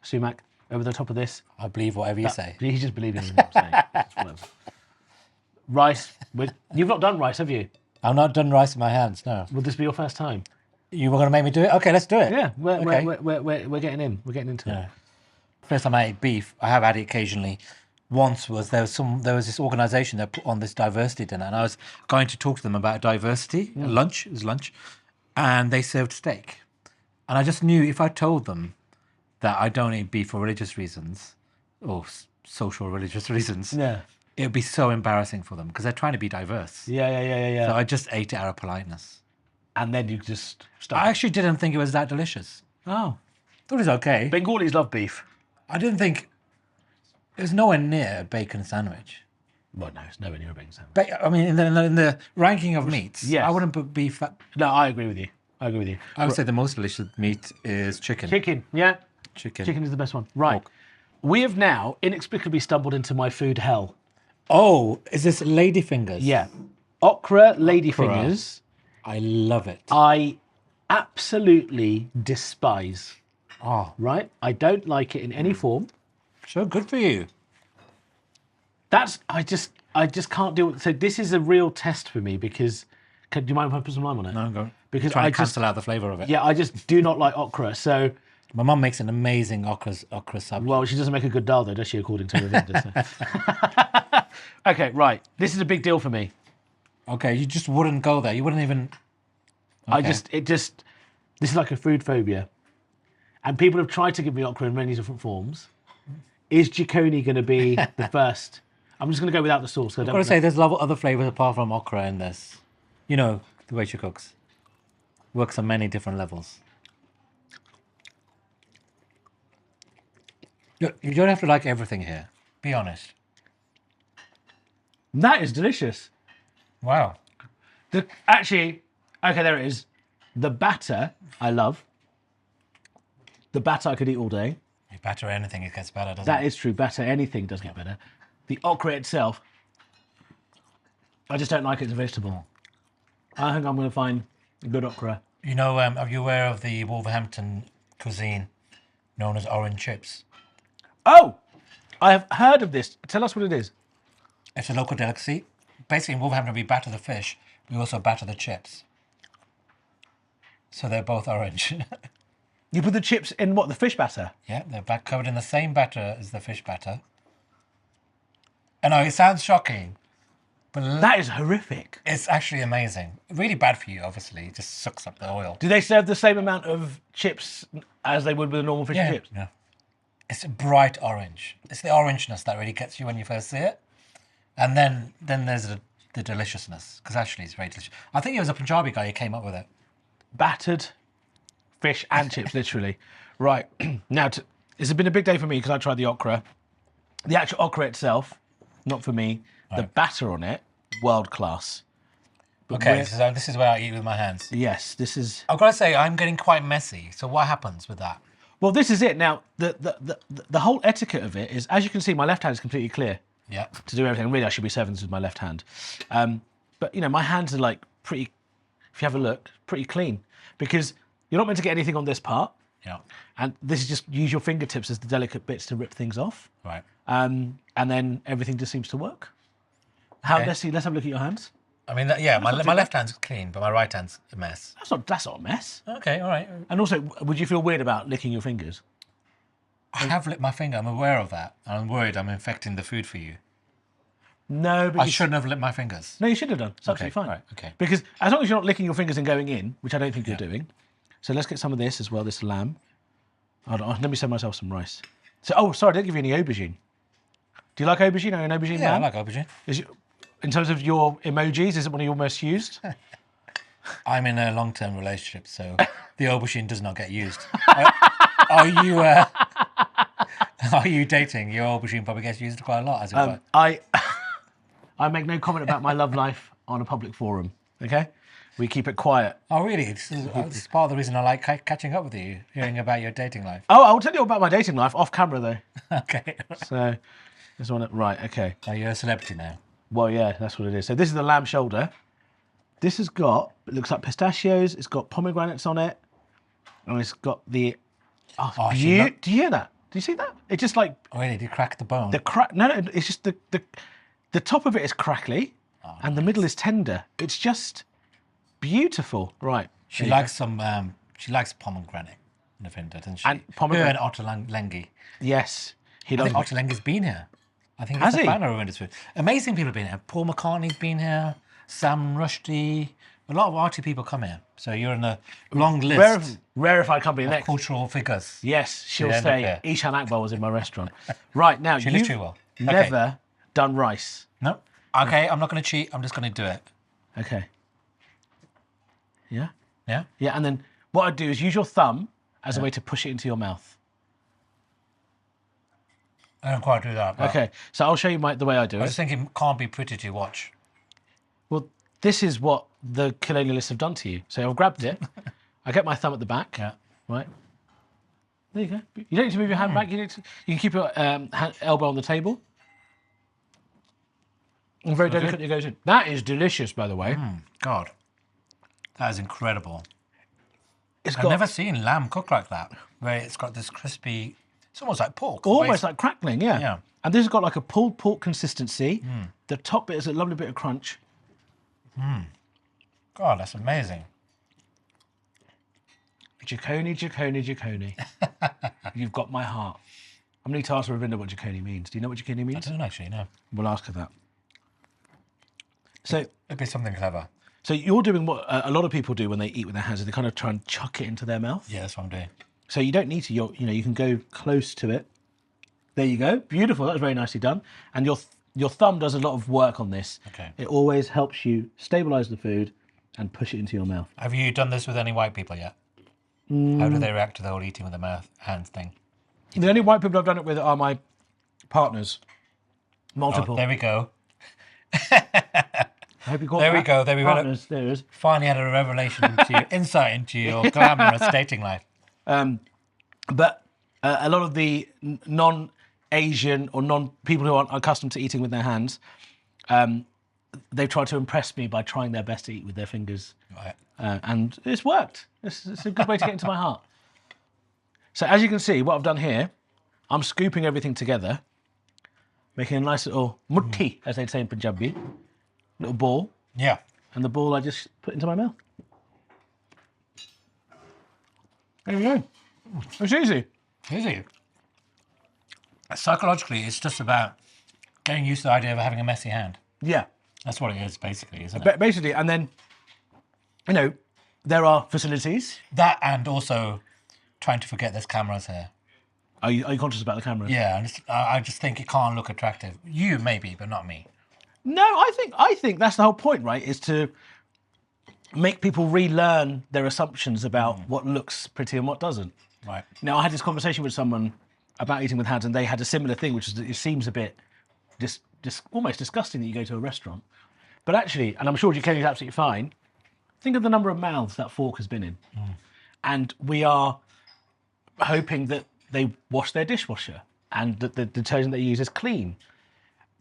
Sumac over the top of this. I believe whatever you say. He's just believing in what I'm saying. Rice. You've not done rice, have you? I've not done rice in my hands, no. Would this be your first time? You were going to make me do it? Okay, let's do it. Yeah, we're getting in. We're getting into it. First time I ate beef, I have had it occasionally. Once there was this organisation that put on this diversity dinner, and I was going to talk to them about diversity. Lunch, it was lunch, and they served steak. And I just knew if I told them that I don't eat beef for religious reasons, or social religious reasons, it would be so embarrassing for them because they're trying to be diverse. Yeah. So I just ate it out of politeness. And then you just stopped. I actually didn't think it was that delicious. Oh. Thought it was okay. Bengalis love beef. I didn't think... It was nowhere near a bacon sandwich. Well, no, it's nowhere near a bacon sandwich. I mean, in the ranking of meats, yes. I wouldn't put beef... No, I agree with you. I would say the most delicious meat is chicken. Chicken, yeah. Chicken is the best one. Right. Pork. We have now inexplicably stumbled into my food hell. Oh, is this ladyfingers? Yeah. Okra ladyfingers. I love it. I absolutely despise. Oh. Right? I don't like it in any form. So good for you. I just can't deal with. So this is a real test for me because. Do you mind if I put some lime on it? No, go. Because I I cancel out the flavour of it. Yeah, I just do not like okra. So. My mum makes an amazing okra sub. Well, she doesn't make a good dal though, does she? According to Ravinder. So. Okay, right. This is a big deal for me. Okay, you just wouldn't go there. You wouldn't even. Okay. This is like a food phobia, and people have tried to give me okra in many different forms. Is Jikoni going to be the first? I'm just going to go without the sauce. I've got to say, there's a lot of other flavours apart from okra in this. You know the way she cooks. Works on many different levels. Look, you don't have to like everything here. Be honest. That is delicious. Wow. Actually, okay, there it is. The batter, I love. The batter I could eat all day. You batter anything, it gets better, doesn't it? That is true. Batter anything does get better. The okra itself, I just don't like it as a vegetable. I think I'm going to find a good okra. You know, are you aware of the Wolverhampton cuisine known as orange chips? Oh, I have heard of this. Tell us what it is. It's a local delicacy. Basically, in Wolverhampton, we batter the fish. We also batter the chips. So they're both orange. You put the chips in what? The fish batter? Yeah, they're covered in the same batter as the fish batter. I know, it sounds shocking. But that is horrific. It's actually amazing. Really bad for you, obviously. It just sucks up the oil. Do they serve the same amount of chips as they would with a normal fish and chips? Yeah. It's a bright orange. It's the orangeness that really gets you when you first see it. And then there's the deliciousness, because actually it's very delicious. I think it was a Punjabi guy who came up with it. Battered fish and chips, literally. Right. Now, it's been a big day for me because I tried the okra. The actual okra itself, not for me. Right. The batter on it, world class. But okay, so this is where I eat with my hands. Yes, this is... I've got to say, I'm getting quite messy. So what happens with that? Well, this is it. Now, the whole etiquette of it is, as you can see, my left hand is completely clear. Yeah. To do everything. Really, I should be serving this with my left hand. But, you know, my hands are like pretty, if you have a look, pretty clean. Because you're not meant to get anything on this part. Yeah. And this is just use your fingertips as the delicate bits to rip things off. Right. And then everything just seems to work. Let's have a look at your hands. I mean, my left hand's clean, but my right hand's a mess. That's not a mess. Okay, all right. And also, would you feel weird about licking your fingers? I have licked my finger. I'm aware of that. And I'm worried I'm infecting the food for you. No, but I shouldn't have licked my fingers. No, you should have done. It's absolutely fine. Right, okay. Because as long as you're not licking your fingers and going in, which I don't think you're doing. So let's get some of this as well, this lamb. Let me send myself some rice. So, sorry, I didn't give you any aubergine. Do you like aubergine? Are you an aubergine man? Yeah, I like aubergine. In terms of your emojis, is it one of your most used? I'm in a long-term relationship, so the aubergine does not get used. Are you dating? Your aubergine probably gets used quite a lot, as it were. I make no comment about my love life on a public forum, okay? We keep it quiet. Oh, really? This is part of the reason I like catching up with you, hearing about your dating life. Oh, I'll tell you about my dating life off camera, though. Okay. So, this one, right, okay. Oh, you're a celebrity now. Well, yeah, that's what it is. So this is the lamb shoulder. This has got, it looks like pistachios. It's got pomegranates on it. And it's got the, do you hear that? Do you see that? It's just like... Oh, really? Did you crack the bone? No, it's just the top of it is crackly and the middle is tender. It's just beautiful. Right. She likes pomegranate, Ravinder, doesn't she? And pomegranate. Her and Ottolenghi. Yes. I think Ottolenghi's been here. I think he's a fan of Ravinder's food. Amazing people have been here. Paul McCartney's been here. Sam Rushdie. A lot of arty people come here. So you're in a long list. Rarefied company next. Cultural figures. Yes, she'll stay. Eshaan Akbar was in my restaurant. Right, now, you've never done rice. No. Okay, I'm not going to cheat. I'm just going to do it. Okay. Yeah? Yeah? Yeah, and then what I'd do is use your thumb as a way to push it into your mouth. I don't quite do that. Okay, so I'll show you the way I do it. I just think it can't be pretty to watch. Well, this is what the colonialists have done to you. So I've grabbed it. I get my thumb at the back. Yeah. Right. There you go. You don't need to move your hand back. You can keep your elbow on the table. And very delicately it goes in. That is delicious, by the way. God. That is incredible. I've never seen lamb cooked like that, where it's got this crispy It's almost like pork. Almost like crackling, yeah. Yeah. And this has got like a pulled pork consistency. The top bit is a lovely bit of crunch. God, that's amazing. Jikoni, Jikoni, Jikoni. You've got my heart. I'm going to ask Ravinder what Jikoni means. Do you know what Jikoni means? I don't actually know. We'll ask her that. So It'd be something clever. So you're doing what a lot of people do when they eat with their hands, is they kind of try and chuck it into their mouth. Yeah, that's what I'm doing. So you don't need to. You can go close to it. There you go. Beautiful. That was very nicely done. And your thumb does a lot of work on this. Okay. It always helps you stabilise the food and push it into your mouth. Have you done this with any white people yet? How do they react to the whole eating with the mouth hands thing? The only white people I've done it with are my partners. Multiple. Oh, there we go. I hope you got There we that. go. There we Partners, there it is. finally had a revelation into your insight into your glamorous dating life. But a lot of the non-Asian or people who aren't accustomed to eating with their hands, they've tried to impress me by trying their best to eat with their fingers. Right. And it's worked. It's a good way to get into my heart. So as you can see, what I've done here, I'm scooping everything together, making a nice little mutti, as they'd say in Punjabi, little ball. Yeah. And the ball I just put into my mouth. There you go. It's easy. Easy. Psychologically, it's just about getting used to the idea of having a messy hand. Yeah. That's what it is, basically, isn't it? Basically, and then, there are facilities. That and also trying to forget there's cameras here. Are you conscious about the camera? Yeah, I just think it can't look attractive. You maybe, but not me. No, I think that's the whole point, right? Is to make people relearn their assumptions about what looks pretty and what doesn't. Right. Now, I had this conversation with someone about eating with hands, and they had a similar thing, which is that it seems a bit almost disgusting that you go to a restaurant. But actually, and I'm sure Jikoni is absolutely fine, think of the number of mouths that fork has been in. And we are hoping that they wash their dishwasher and that the detergent they use is clean.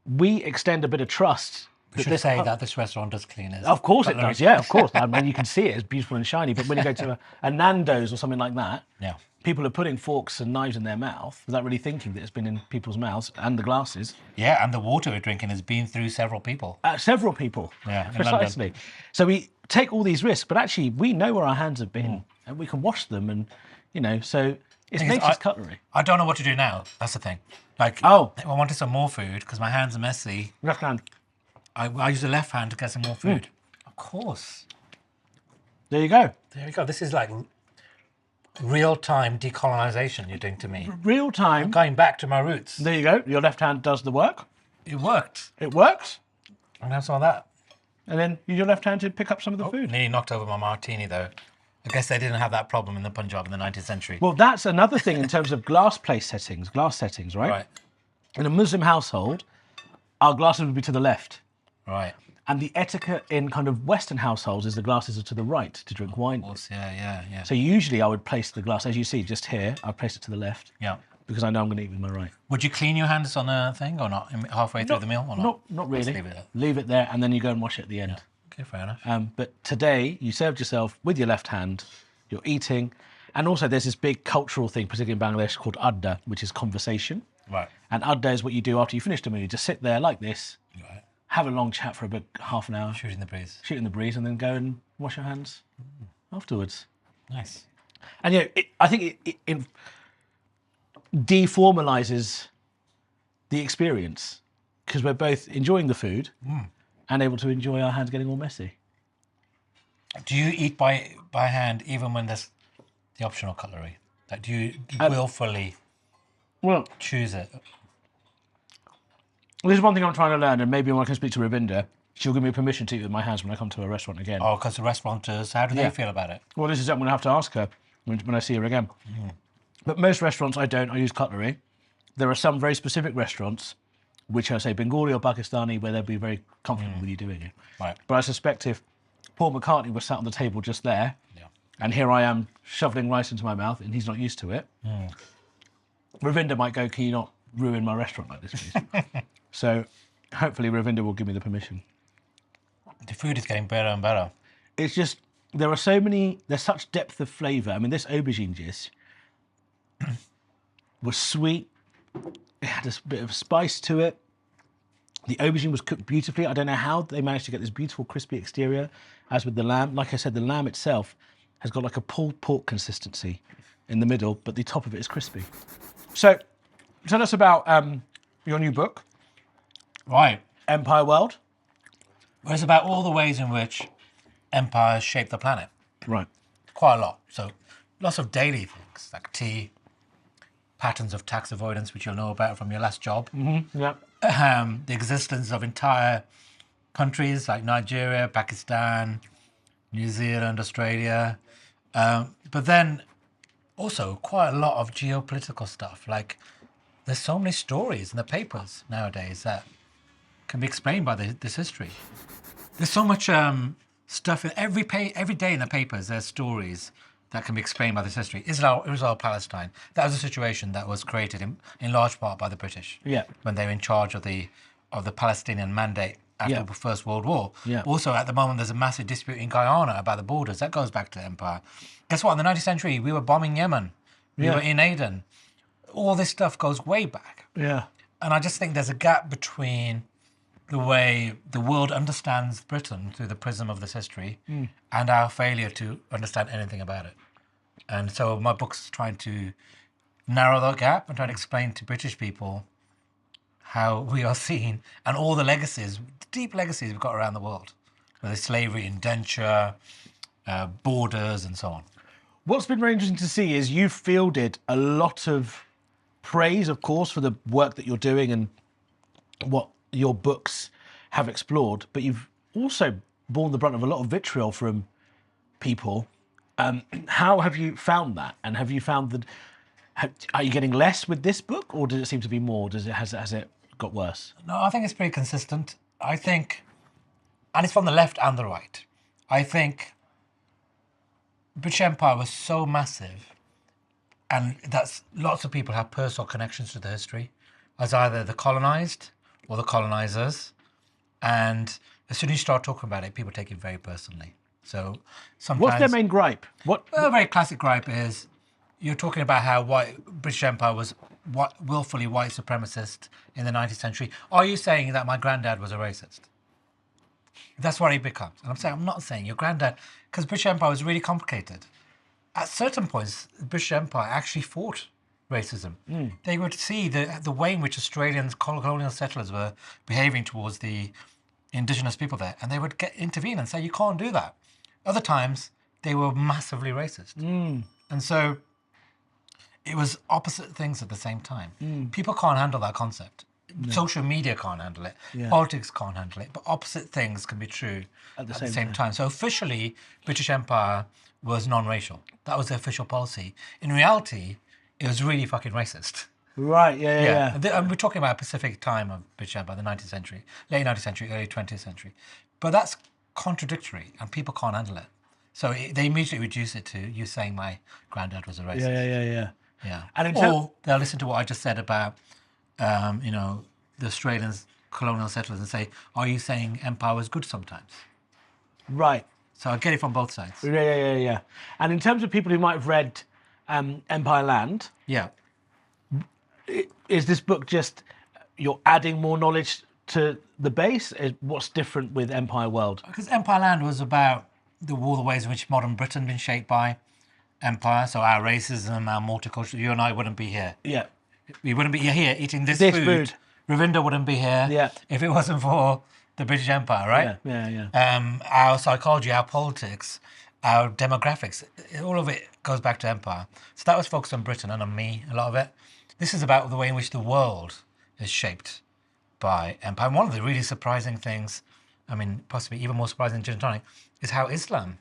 We extend a bit of trust. We should say that this restaurant does clean it. Of course it does, yeah, of course. I mean, you can see it, it's beautiful and shiny, but when you go to a Nando's or something like that, Yeah. people are putting forks and knives in their mouth without really thinking that it's been in people's mouths and the glasses. Yeah, and the water we're drinking has been through several people. Several people. Yeah, in precisely. London. So we take all these risks, but actually we know where our hands have been and we can wash them and, so it's nature's cutlery. I don't know what to do now. That's the thing. Like, Oh. I wanted some more food because my hands are messy. Left hand. I use the left hand to get some more food. Of course. There you go. There we go. This is like real-time decolonization you're doing to me. Real time. Going back to my roots. There you go. Your left hand does the work. It worked. It works. And that's all that. And then use your left hand to pick up some of the food. Nearly knocked over my martini, though. I guess they didn't have that problem in the Punjab in the 19th century. Well, that's another thing in terms of glass settings, right? Right. In a Muslim household, our glasses would be to the left. Right. And the etiquette in kind of Western households is the glasses are to the right to drink wine. Of course, yeah. So usually I would place the glass, as you see, just here, I'd place it to the left. Yeah. Because I know I'm going to eat with my right. Would you clean your hands on a thing or not? Halfway through the meal or not? Not really. Just leave it there. Leave it there and then you go and wash it at the end. Okay, fair enough. But today, you served yourself with your left hand, you're eating, and also there's this big cultural thing, particularly in Bangladesh, called Adda, which is conversation. Right. And Adda is what you do after you finish the meal. You just sit there like this, Right. have a long chat for about half an hour, Shooting the breeze. shoot in the breeze, and then go and wash your hands afterwards. Nice. And I think it deformalizes the experience because we're both enjoying the food and able to enjoy our hands getting all messy. Do you eat by hand even when there's the optional cutlery? Like, do you willfully choose it? This is one thing I'm trying to learn, and maybe when I can speak to Ravinder, she'll give me permission to eat with my hands when I come to a restaurant again. Oh, because the restaurateurs, how do they feel about it? Well, this is something I'm going to have to ask her when I see her again. But most restaurants I use cutlery. There are some very specific restaurants, which I say Bengali or Pakistani, where they'll be very comfortable with you doing it. Right. But I suspect if Paul McCartney was sat on the table just there, and here I am shoveling rice into my mouth, and he's not used to it, Ravinder might go, can you not ruin my restaurant like this, please? So hopefully Ravinder will give me the permission. The food is getting better and better. It's just, there's such depth of flavour. I mean, this aubergine dish, was sweet. It had a bit of spice to it. The aubergine was cooked beautifully. I don't know how they managed to get this beautiful crispy exterior, as with the lamb. Like I said, the lamb itself has got like a pulled pork consistency in the middle, but the top of it is crispy. So, tell us about your new book. Right. Empire World. Well, it's about all the ways in which empires shape the planet. Right. Quite a lot. So, lots of daily things, like tea, patterns of tax avoidance, which you'll know about from your last job. Mm-hmm. Yeah. The existence of entire countries like Nigeria, Pakistan, New Zealand, Australia. But then also quite a lot of geopolitical stuff. Like there's so many stories in the papers nowadays that can be explained by this history. There's so much stuff in every day in the papers. There's stories that can be explained by this history. Israel, Palestine. That was a situation that was created in large part by the British. Yeah. When they were in charge of the Palestinian mandate after the First World War. Yeah. Also, at the moment, there's a massive dispute in Guyana about the borders. That goes back to empire. Guess what? In the 19th century, we were bombing Yemen. We were in Aden. All this stuff goes way back. Yeah. And I just think there's a gap between the way the world understands Britain through the prism of this history and our failure to understand anything about it. And so my book's trying to narrow that gap and trying to explain to British people how we are seen and all the legacies, deep legacies we've got around the world, whether it's slavery, indenture, borders, and so on. What's been very interesting to see is you've fielded a lot of praise, of course, for the work that you're doing and what your books have explored, but you've also borne the brunt of a lot of vitriol from people. How have you found that? And have you found that, are you getting less with this book, or does it seem to be more? Has it got worse? No, I think it's pretty consistent. I think, and it's from the left and the right, I think British Empire was so massive, and that's lots of people have personal connections to the history as either the colonized or the colonizers. And as soon as you start talking about it, people take it very personally. So sometimes... What's their main gripe? Well, a very classic gripe is you're talking about how British Empire was willfully white supremacist in the 19th century. Are you saying that my granddad was a racist? That's what it becomes. And I'm not saying your granddad, because British Empire was really complicated. At certain points, the British Empire actually fought racism. They would see the way in which Australian colonial settlers were behaving towards the indigenous people there, and they would intervene and say, you can't do that. Other times, they were massively racist. And so it was opposite things at the same time. People can't handle that concept. No. Social media can't handle it. Yeah. Politics can't handle it. But opposite things can be true at the same time. So officially, British Empire was non-racial. That was the official policy. In reality, it was really fucking racist. Right, yeah. And we're talking about a specific time of British Empire, the 19th century, late 19th century, early 20th century. But that's contradictory, and people can't handle it. So they immediately reduce it to you saying my granddad was a racist. Yeah. And or they'll listen to what I just said about, the Australians, colonial settlers, and say, are you saying empire was good sometimes? Right. So I get it from both sides. Yeah. And in terms of people who might have read Empireland, is this book just you're adding more knowledge to the base? What's different with Empire World? Because Empireland was about all the ways in which modern Britain been shaped by empire. So our racism, our multicultural. You and I wouldn't be here. Yeah. We wouldn't be here eating this food. Ravinder wouldn't be here if it wasn't for the British Empire, right? Yeah. Our psychology, our politics, our demographics, all of it goes back to empire. So that was focused on Britain and on me, a lot of it. This is about the way in which the world is shaped by empire. And one of the really surprising things, possibly even more surprising than gin and tonic, is how Islam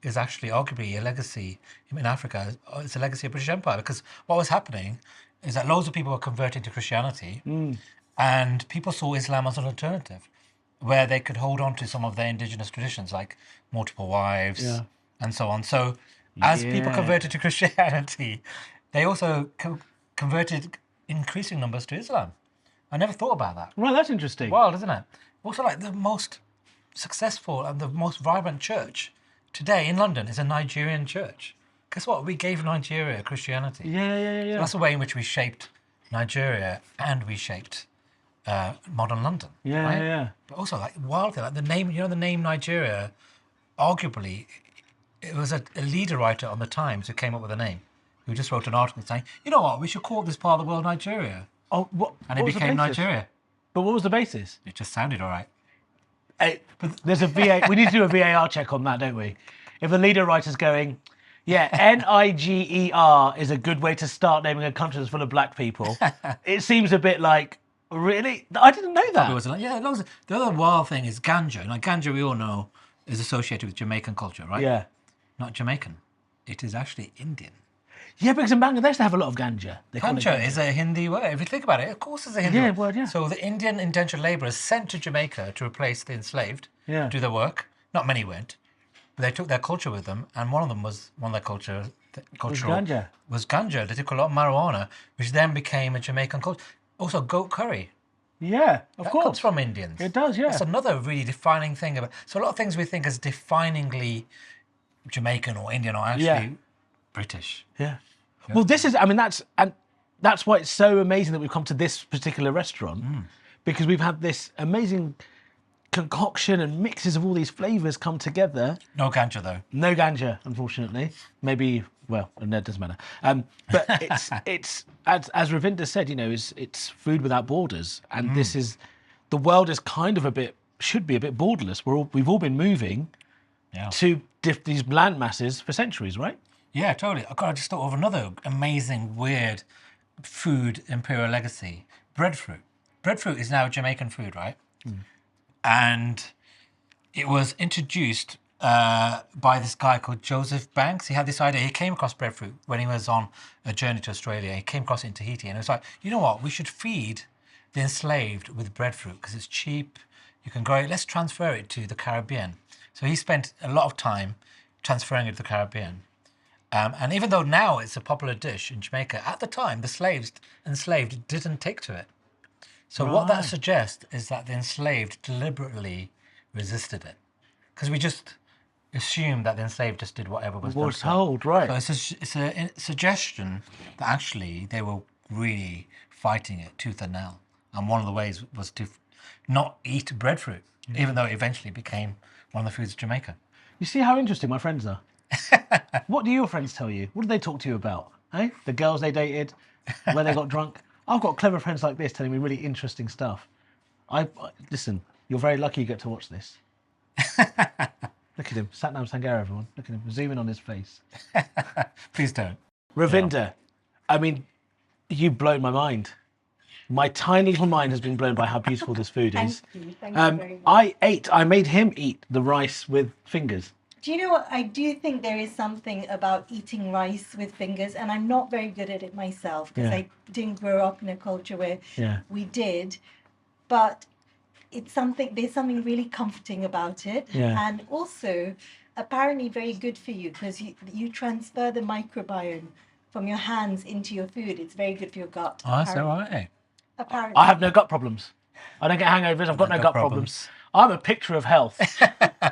is actually arguably a legacy in Africa. It's a legacy of British Empire, because what was happening is that loads of people were converting to Christianity and people saw Islam as an alternative where they could hold on to some of their indigenous traditions like multiple wives and so on. So as people converted to Christianity, they also converted increasing numbers to Islam. I never thought about that. Well, that's interesting. Wild, isn't it? Also, like the most successful and the most vibrant church today in London is a Nigerian church. guess what? We gave Nigeria Christianity. Yeah. So that's the way in which we shaped Nigeria and we shaped modern London. Yeah. But also, like, wild thing, like the name, the name Nigeria, arguably, it was a leader writer on the Times who came up with the name, who just wrote an article saying, you know what, we should call this part of the world Nigeria. Oh, what? And it became Nigeria. But what was the basis? It just sounded all right. There's a VA. We need to do a VAR check on that, don't we? If the leader writer's going, yeah, Niger is a good way to start naming a country that's full of black people. It seems a bit like, really? I didn't know that. Yeah, as long as the other wild thing is Ganja. Now, Ganja, we all know, is associated with Jamaican culture, right? Yeah. Not Jamaican. It is actually Indian. Yeah, because in Bangladesh they have a lot of ganja. Ganja is a Hindi word. If you think about it, of course it's a Hindi word. Yeah. So the Indian indentured labourers sent to Jamaica to replace the enslaved, do their work. Not many went, but they took their culture with them, and one of their cultural was Ganja. They took a lot of marijuana, which then became a Jamaican culture. Also, goat curry. Yeah, of course. That comes from Indians. It does, yeah. That's another really defining thing about. So a lot of things we think as definingly Jamaican or Indian are actually British. Yeah. Well, that's why it's so amazing that we've come to this particular restaurant, because we've had this amazing concoction and mixes of all these flavours come together. No Ganja, though. No Ganja, unfortunately. Maybe, well, no, it doesn't matter. But it's as Ravinder said, it's food without borders, and this is the world is kind of should be a bit borderless. We've all been moving to these land masses for centuries, right? Yeah, totally. I just thought of another amazing, weird food imperial legacy. Breadfruit. Breadfruit is now Jamaican food, right? And it was introduced by this guy called Joseph Banks. He had this idea. He came across breadfruit when he was on a journey to Australia. He came across it in Tahiti, and it was like, you know what? We should feed the enslaved with breadfruit because it's cheap. You can grow it. Let's transfer it to the Caribbean. So he spent a lot of time transferring it to the Caribbean. And even though now it's a popular dish in Jamaica, at the time, the enslaved didn't take to it. So what that suggests is that the enslaved deliberately resisted it. Because we just assumed that the enslaved just did whatever was told, right. So it's a suggestion that actually they were really fighting it tooth and nail. And one of the ways was to not eat breadfruit, even though it eventually became one of the foods of Jamaica. You see how interesting my friends are? What do your friends tell you? What do they talk to you about? Eh? The girls they dated, where they got drunk? I've got clever friends like this telling me really interesting stuff. Listen, you're very lucky you get to watch this. Look at him, Sathnam Sanghera, everyone. Look at him, zoom in on his face. Please don't. Ravinder, I mean, you've blown my mind. My tiny little mind has been blown by how beautiful this food is. Thank you very much. I made him eat the rice with fingers. Do you know what? I do think there is something about eating rice with fingers, and I'm not very good at it myself because I didn't grow up in a culture where we did. But there's something really comforting about it, and also apparently very good for you because you transfer the microbiome from your hands into your food. It's very good for your gut. Oh, that's all right. Apparently. I have no gut problems. I don't get hangovers. I've got no gut problems. I'm a picture of health.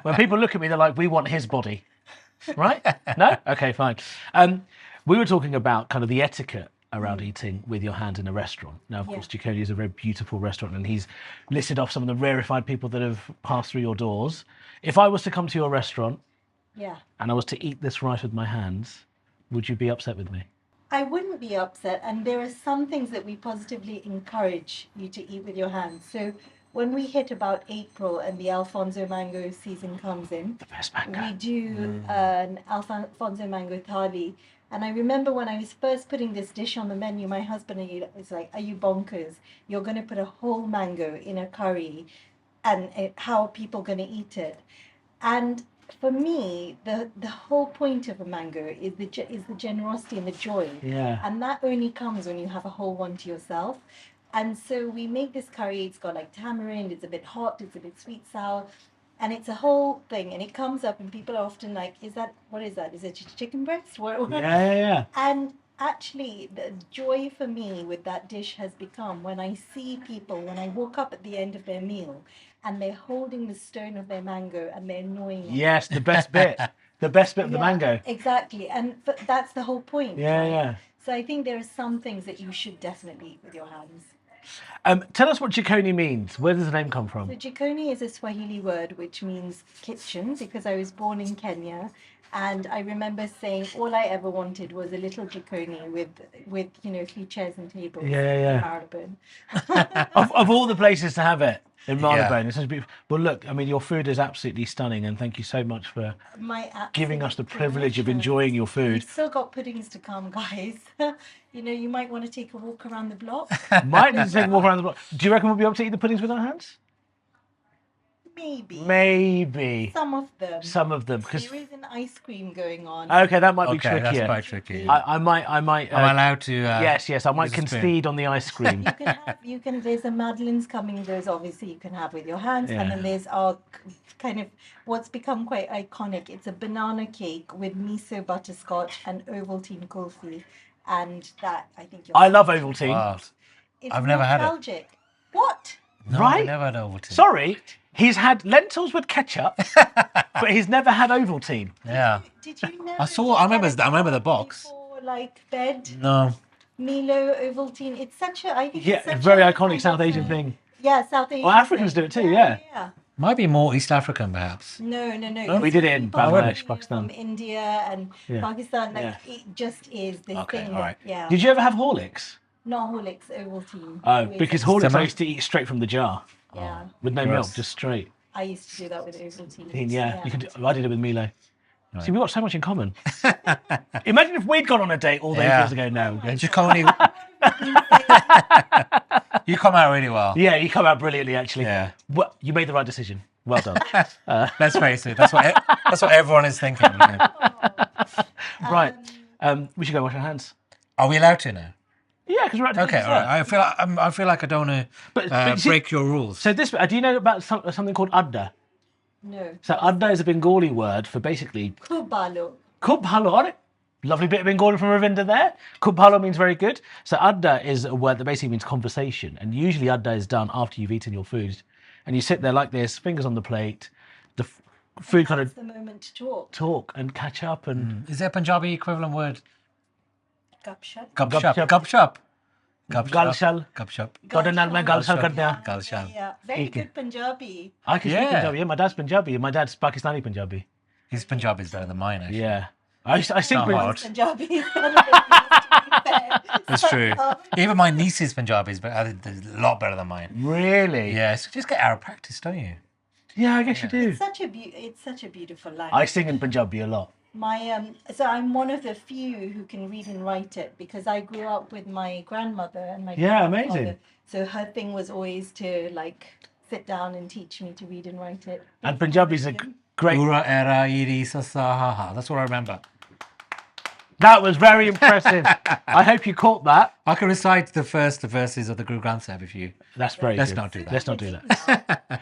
When people look at me, they're like, we want his body. Right? No? Okay, fine. We were talking about kind of the etiquette around eating with your hand in a restaurant. Now, of course, Jikoni is a very beautiful restaurant, and he's listed off some of the rarefied people that have passed through your doors. If I was to come to your restaurant and I was to eat this rice with my hands, would you be upset with me? I wouldn't be upset, and there are some things that we positively encourage you to eat with your hands. So when we hit about April and the Alfonso mango season comes in, the best mango. We do an Alfonso mango thali. And I remember when I was first putting this dish on the menu, my husband was like, are you bonkers? You're going to put a whole mango in a curry, and how are people going to eat it? And for me, the whole point of a mango is the generosity and the joy. Yeah. And that only comes when you have a whole one to yourself. And so we make this curry. It's got like tamarind. It's a bit hot. It's a bit sweet, sour. And it's a whole thing. And it comes up and people are often like, what is that? Is it chicken breast? Yeah. And actually, the joy for me with that dish has become when I see people, when I walk up at the end of their meal and they're holding the stone of their mango and they're gnawing it. Yes, the best bit. The best bit of the mango. Exactly. And that's the whole point. Yeah, right? yeah. So I think there are some things that you should definitely eat with your hands. Tell us what Jikoni means. Where does the name come from? So Jikoni is a Swahili word which means kitchen, because I was born in Kenya, and I remember saying all I ever wanted was a little Jikoni with a few chairs and tables. Yeah. Marylebone. of all the places to have it in Marylebone, Yeah. it's such a beautiful. Well, look, I mean, your food is absolutely stunning, and thank you so much for giving us the privilege of enjoying your food. We've still got puddings to come, guys. You might want to take a walk around the block. Might need to take a walk around the block. Do you reckon we'll be able to eat the puddings with our hands? Maybe. Some of them. Because There is an ice cream going on. okay, that might be trickier. That's quite tricky. I might. Am I allowed to? Yes. I might concede on the ice cream. There's a Madeleines coming. Those obviously you can have with your hands, and then there's our kind of what's become quite iconic. It's a banana cake with miso butterscotch and Ovaltine kulfi, and that I think I love Ovaltine. Wow. it's I've never had it. nostalgic. What? No, Right? I've never had Ovaltine. Sorry, he's had lentils with ketchup, but he's never had Ovaltine. Yeah. Did you never? I remember the box. Before, like bed, No. Milo, Ovaltine. It's such a. I think it's Yeah, such very a iconic kind South of Asian a- thing. Yeah, South Asian. Well, Africans do it too, yeah. Might be more East African, perhaps. No. We did it in People Bangladesh, from Pakistan. India and Pakistan. Like it just is this Okay, thing. all right. Yeah. Did you ever have Horlicks? Not Horlicks, Ovaltine. Oh, With- because Horlicks I Similar? used to eat straight from the jar Yeah, with no Gross. milk, just straight. I used to do that with Ovaltine. Yeah, you could. I did it with Milo. See, we've got so much in common. Imagine if we'd gone on a date all those years ago now. And Jikoni, you come out really well. Yeah, you come out brilliantly, actually. Yeah. Well, you made the right decision. Well done. Let's face it. That's what everyone is thinking. Right. We should go wash our hands. Are we allowed to now? Yeah, because we're at the Okay, all right. I feel like I don't want But to you see- break your rules. So this, do you know about something called Adda? No. So Adda is a Bengali word for basically Kubalo. Khub bhalo. Lovely bit of Bengali from Ravinder there. Khub bhalo means very good. So Adda is a word that basically means conversation. And usually Adda is done after you've eaten your food. And you sit there like this, fingers on the plate, the food kind It's of the moment to talk. talk and catch up and... Is there a Punjabi equivalent word? Gupshup. Gupshup. Gupshup. Galshal. Gupshup. ਤੁਹਾਡੇ ਨਾਲ ਮੈਂ ਗੱਲ ਕਰਦਾ ਹਾਂ. Galshal. Yeah, very good Punjabi. I can speak Yeah. Punjabi. Yeah, my dad's Punjabi. My dad's Pakistani Punjabi. His Punjabi is better than mine, actually. Yeah. I sing Not hard. Punjabi is one of the most, to be fair. It's true. Even my niece's Punjabi is I think a lot better than mine. Really? Yeah, so just get out of practice, don't you? Yeah, I guess you do. It's such a beautiful language. I sing in Punjabi a lot. So I'm one of the few who can read and write it, because I grew up with my grandmother and my Yeah, grandfather. amazing. So her thing was always to like sit down and teach me to read and write it. And Punjabi's a great... Ura, era, iri, sasa, ha, ha. That's what I remember. That was very impressive. I hope you caught that. I can recite the first verses of the Guru Granth Sahib if you... That's very Let's good. not do that. Let's not do that.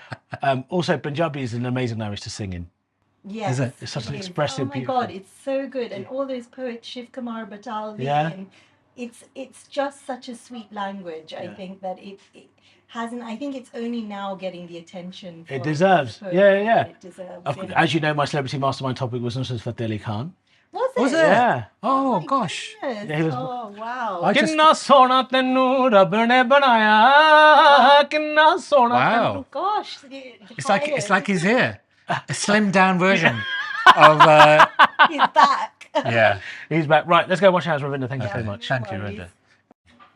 Also, Punjabi is an amazing language to sing in. Yes, Is it? It's such an is. expressive, Oh my beautiful- God, it's so good, and all those poets, Shiv Kumar Batalvi, Yeah. and it's just such a sweet language. I think that it hasn't. I think it's only now getting the attention It for deserves. poets Yeah. that it deserves. Of, yeah. as you know, my celebrity mastermind topic was Nusrat Fateh Ali Khan. Was it? Was it? Yeah. Oh, my gosh. goodness. Yeah, he was- Oh wow. I just- किन्ना सोना तेनू रब ने बनाया किन्ना सोना Wow. Oh gosh. It's like he's here. A slimmed down version of... he's back. Yeah. He's back. Right, let's go wash our hands, Ravinder. Thank you very much. Thank you, worries. Ravinder.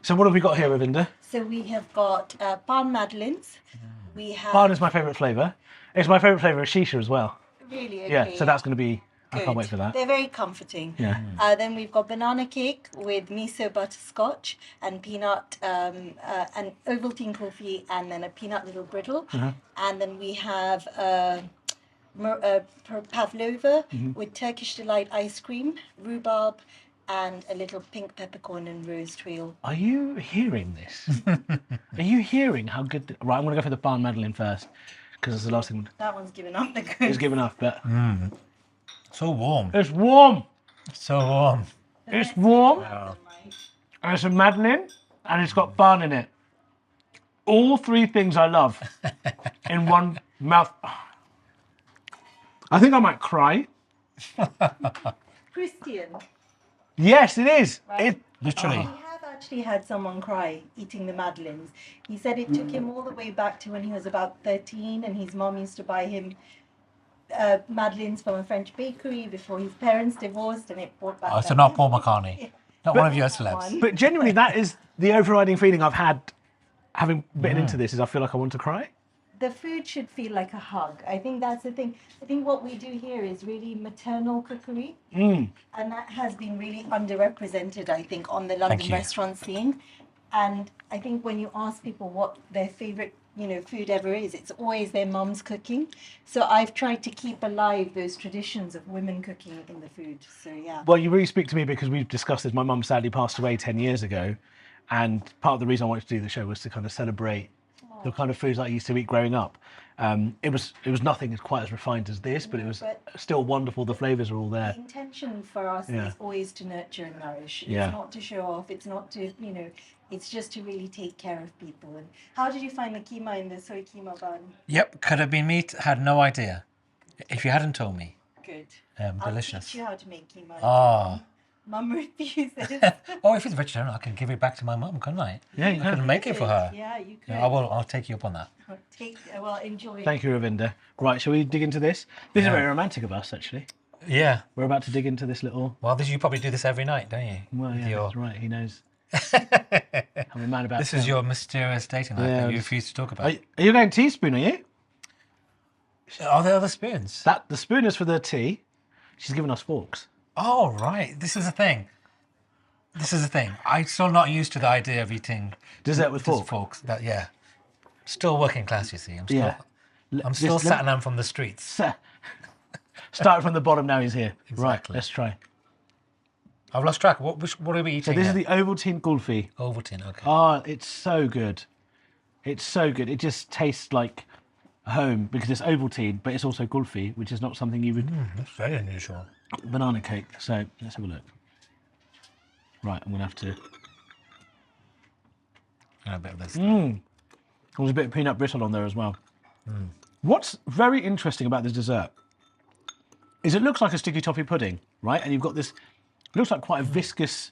So what have we got here, Ravinder? So we have got Paan Madeleines. We have Paan is my favourite flavour. It's my favourite flavour of shisha as well. really okay. Yeah, so that's going to be... I Good. can't wait for that. They're very comforting. Yeah. Then we've got banana cake with miso butterscotch and peanut and Ovaltine coffee, and then a peanut little brittle. And then we have pavlova with Turkish delight ice cream, rhubarb, and a little pink peppercorn and rose twirl. Are you hearing this? Are you hearing how good... Right, I'm going to go for the Paan Madeleine first, because it's the last thing That one's given up the it's ghost. given off, but... So warm. It's warm. So warm. It's warm. And it's a Madeleine, and it's got Paan in it. All three things I love in one mouth. I think I might cry. Christian. Yes, it is. Right. Literally. We have actually had someone cry eating the Madeleines. He said it took him all the way back to when he was about 13 and his mom used to buy him Madeleines from a French bakery before his parents divorced, and it brought back. Oh, so not Paul McCartney. Not one of your celebs. But genuinely, that is the overriding feeling I've had having bitten into this, is I feel like I want to cry. The food should feel like a hug. I think that's the thing. I think what we do here is really maternal cookery, and that has been really underrepresented, I think, on the London restaurant scene. And I think when you ask people what their favourite, food ever is, it's always their mum's cooking. So I've tried to keep alive those traditions of women cooking in the food. So yeah. Well, you really speak to me because we've discussed this. My mum sadly passed away 10 years ago, and part of the reason I wanted to do the show was to kind of celebrate the kind of foods that I used to eat growing up. It was nothing as quite as refined as this, but it was still wonderful. The flavours are all there. The intention for us is always to nurture and nourish. It's not to show off. It's not to, it's just to really take care of people. And how did you find the keema in the soy keema bun? Yep, could have been meat. Had no idea. If you hadn't told me. Good. Delicious. I'll teach you how to make keema. Oh. Mum refuses. Oh, if it's vegetarian, I can give it back to my mum, couldn't I? Yeah, you can make it for her. Yeah, you could. Yeah, I will. I'll take you up on that. Enjoy. Thank you, Ravinder. Right, shall we dig into this? This is very romantic of us, actually. Yeah. We're about to dig into this little... Well, you probably do this every night, don't you? Well, yeah, that's right. He knows. I'm a man about... This is your mysterious dating life that you refuse to talk about. Are you going teaspoon, are you? Are there other spoons? The spoon is for the tea. She's given us forks. Oh, right. This is a thing. I'm still not used to the idea of eating dessert with forks. Still working class, you see. I'm still Sathnam from the streets. Started from the bottom, now he's here. Exactly. Right, let's try. I've lost track. What are we eating? So this is the Ovaltine Kulfi. Ovaltine, okay. Oh, it's so good. It's so good. It just tastes like home because it's Ovaltine, but it's also Kulfi, which is not something you would... That's very unusual. Banana cake. So let's have a look. Right, I'm going to have to... A bit of this. There's a bit of peanut brittle on there as well. What's very interesting about this dessert is it looks like a sticky toffee pudding, right? And you've got this, looks like quite a viscous,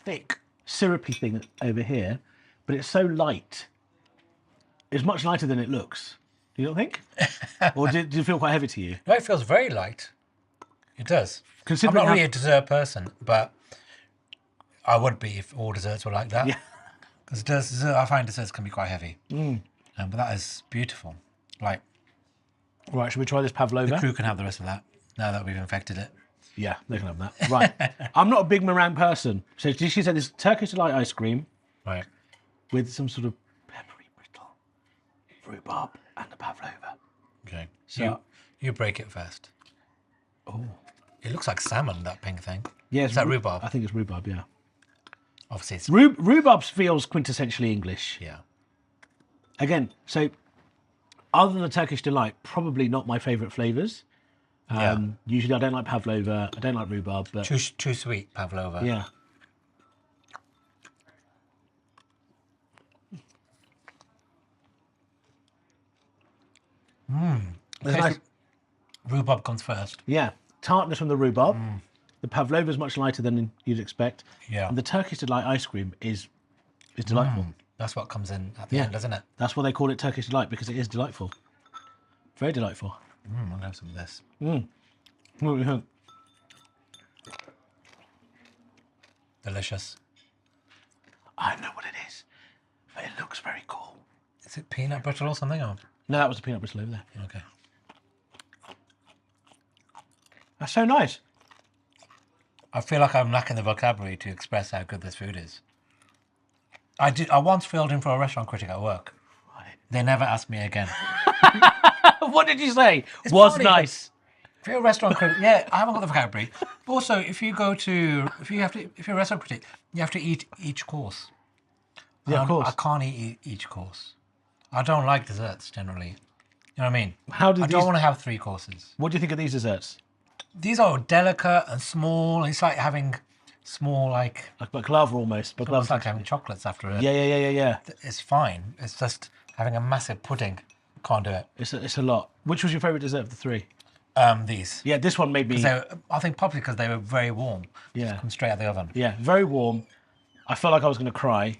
thick, syrupy thing over here, but it's so light. It's much lighter than it looks. Do you not think? Or did it feel quite heavy to you? No, it feels very light. It does. I'm not really a dessert person, but I would be if all desserts were like that. Yeah. Because I find desserts can be quite heavy. But that is beautiful. Right, should we try this pavlova? The crew can have the rest of that, now that we've infected it. Yeah, they can have that. Right. I'm not a big meringue person. So she said this Turkish delight ice cream. Right. With some sort of peppery brittle, rhubarb, and the pavlova. Okay. So you break it first. Oh. It looks like salmon, that pink thing. Yeah, is that rhubarb? I think it's rhubarb, yeah. Obviously it's... Rhubarb feels quintessentially English. Yeah. Again, so other than the Turkish delight, probably not my favourite flavours. Usually I don't like pavlova, I don't like rhubarb, but... Too sweet, pavlova. Yeah. Nice. Rhubarb comes first. Yeah. Tartness from the rhubarb. The pavlova is much lighter than you'd expect. Yeah. And the Turkish delight ice cream is delightful. That's what comes in at the end, doesn't it? That's why they call it Turkish delight, because it is delightful. Very delightful. I'm going to have some of this. What do you think? Delicious. I know what it is, but it looks very cool. Is it peanut brittle or something? Or? No, that was the peanut brittle over there. Okay. That's so nice. I feel like I'm lacking the vocabulary to express how good this food is. I once filled in for a restaurant critic at work. Right. They never asked me again. What did you say? Was nice. If you're a restaurant critic, yeah, I haven't got the vocabulary. But also, if you're a restaurant critic, you have to eat each course. Yeah, of course. I can't eat each course. I don't like desserts generally. You know what I mean? I don't want to have 3 courses. What do you think of these desserts? These are delicate and small. It's like having small, like baklava almost. It's like having chocolates after it. Yeah. It's fine. It's just having a massive pudding. Can't do it. It's a lot. Which was your favourite dessert of the 3? These. Yeah, this one made me... I think probably because they were very warm. Yeah. Just come straight out of the oven. Yeah, very warm. I felt like I was going to cry.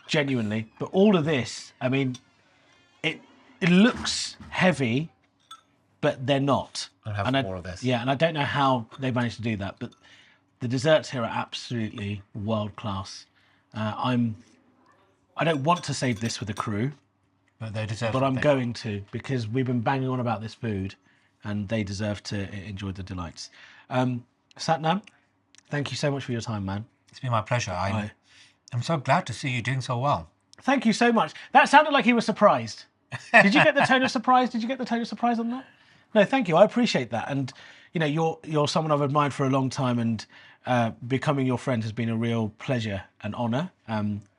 Genuinely. But all of this, I mean, it looks heavy, but they're not. I'll have more of this. Yeah, and I don't know how they managed to do that, but the desserts here are absolutely world class. I don't want to save this for the crew, but they deserve. But I'm going to, because we've been banging on about this food, and they deserve to enjoy the delights. Sathnam, thank you so much for your time, man. It's been my pleasure. I'm so glad to see you doing so well. Thank you so much. That sounded like he was surprised. Did you get the tone of surprise? Did you get the tone of surprise on that? No, thank you. I appreciate that. And you know, you're someone I've admired for a long time, and becoming your friend has been a real pleasure and honour.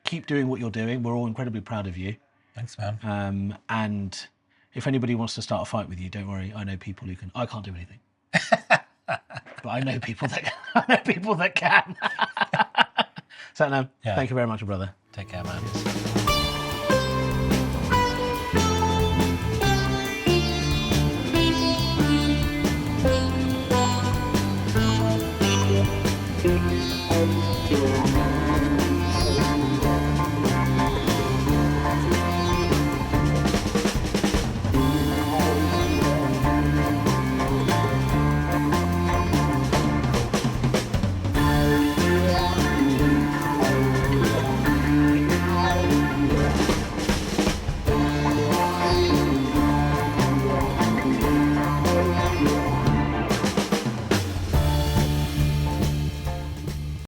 Keep doing what you're doing. We're all incredibly proud of you. Thanks, man. And if anybody wants to start a fight with you, don't worry. I know people who can. I can't do anything, but I know people that can. Sathnam, thank you very much, brother. Take care, man.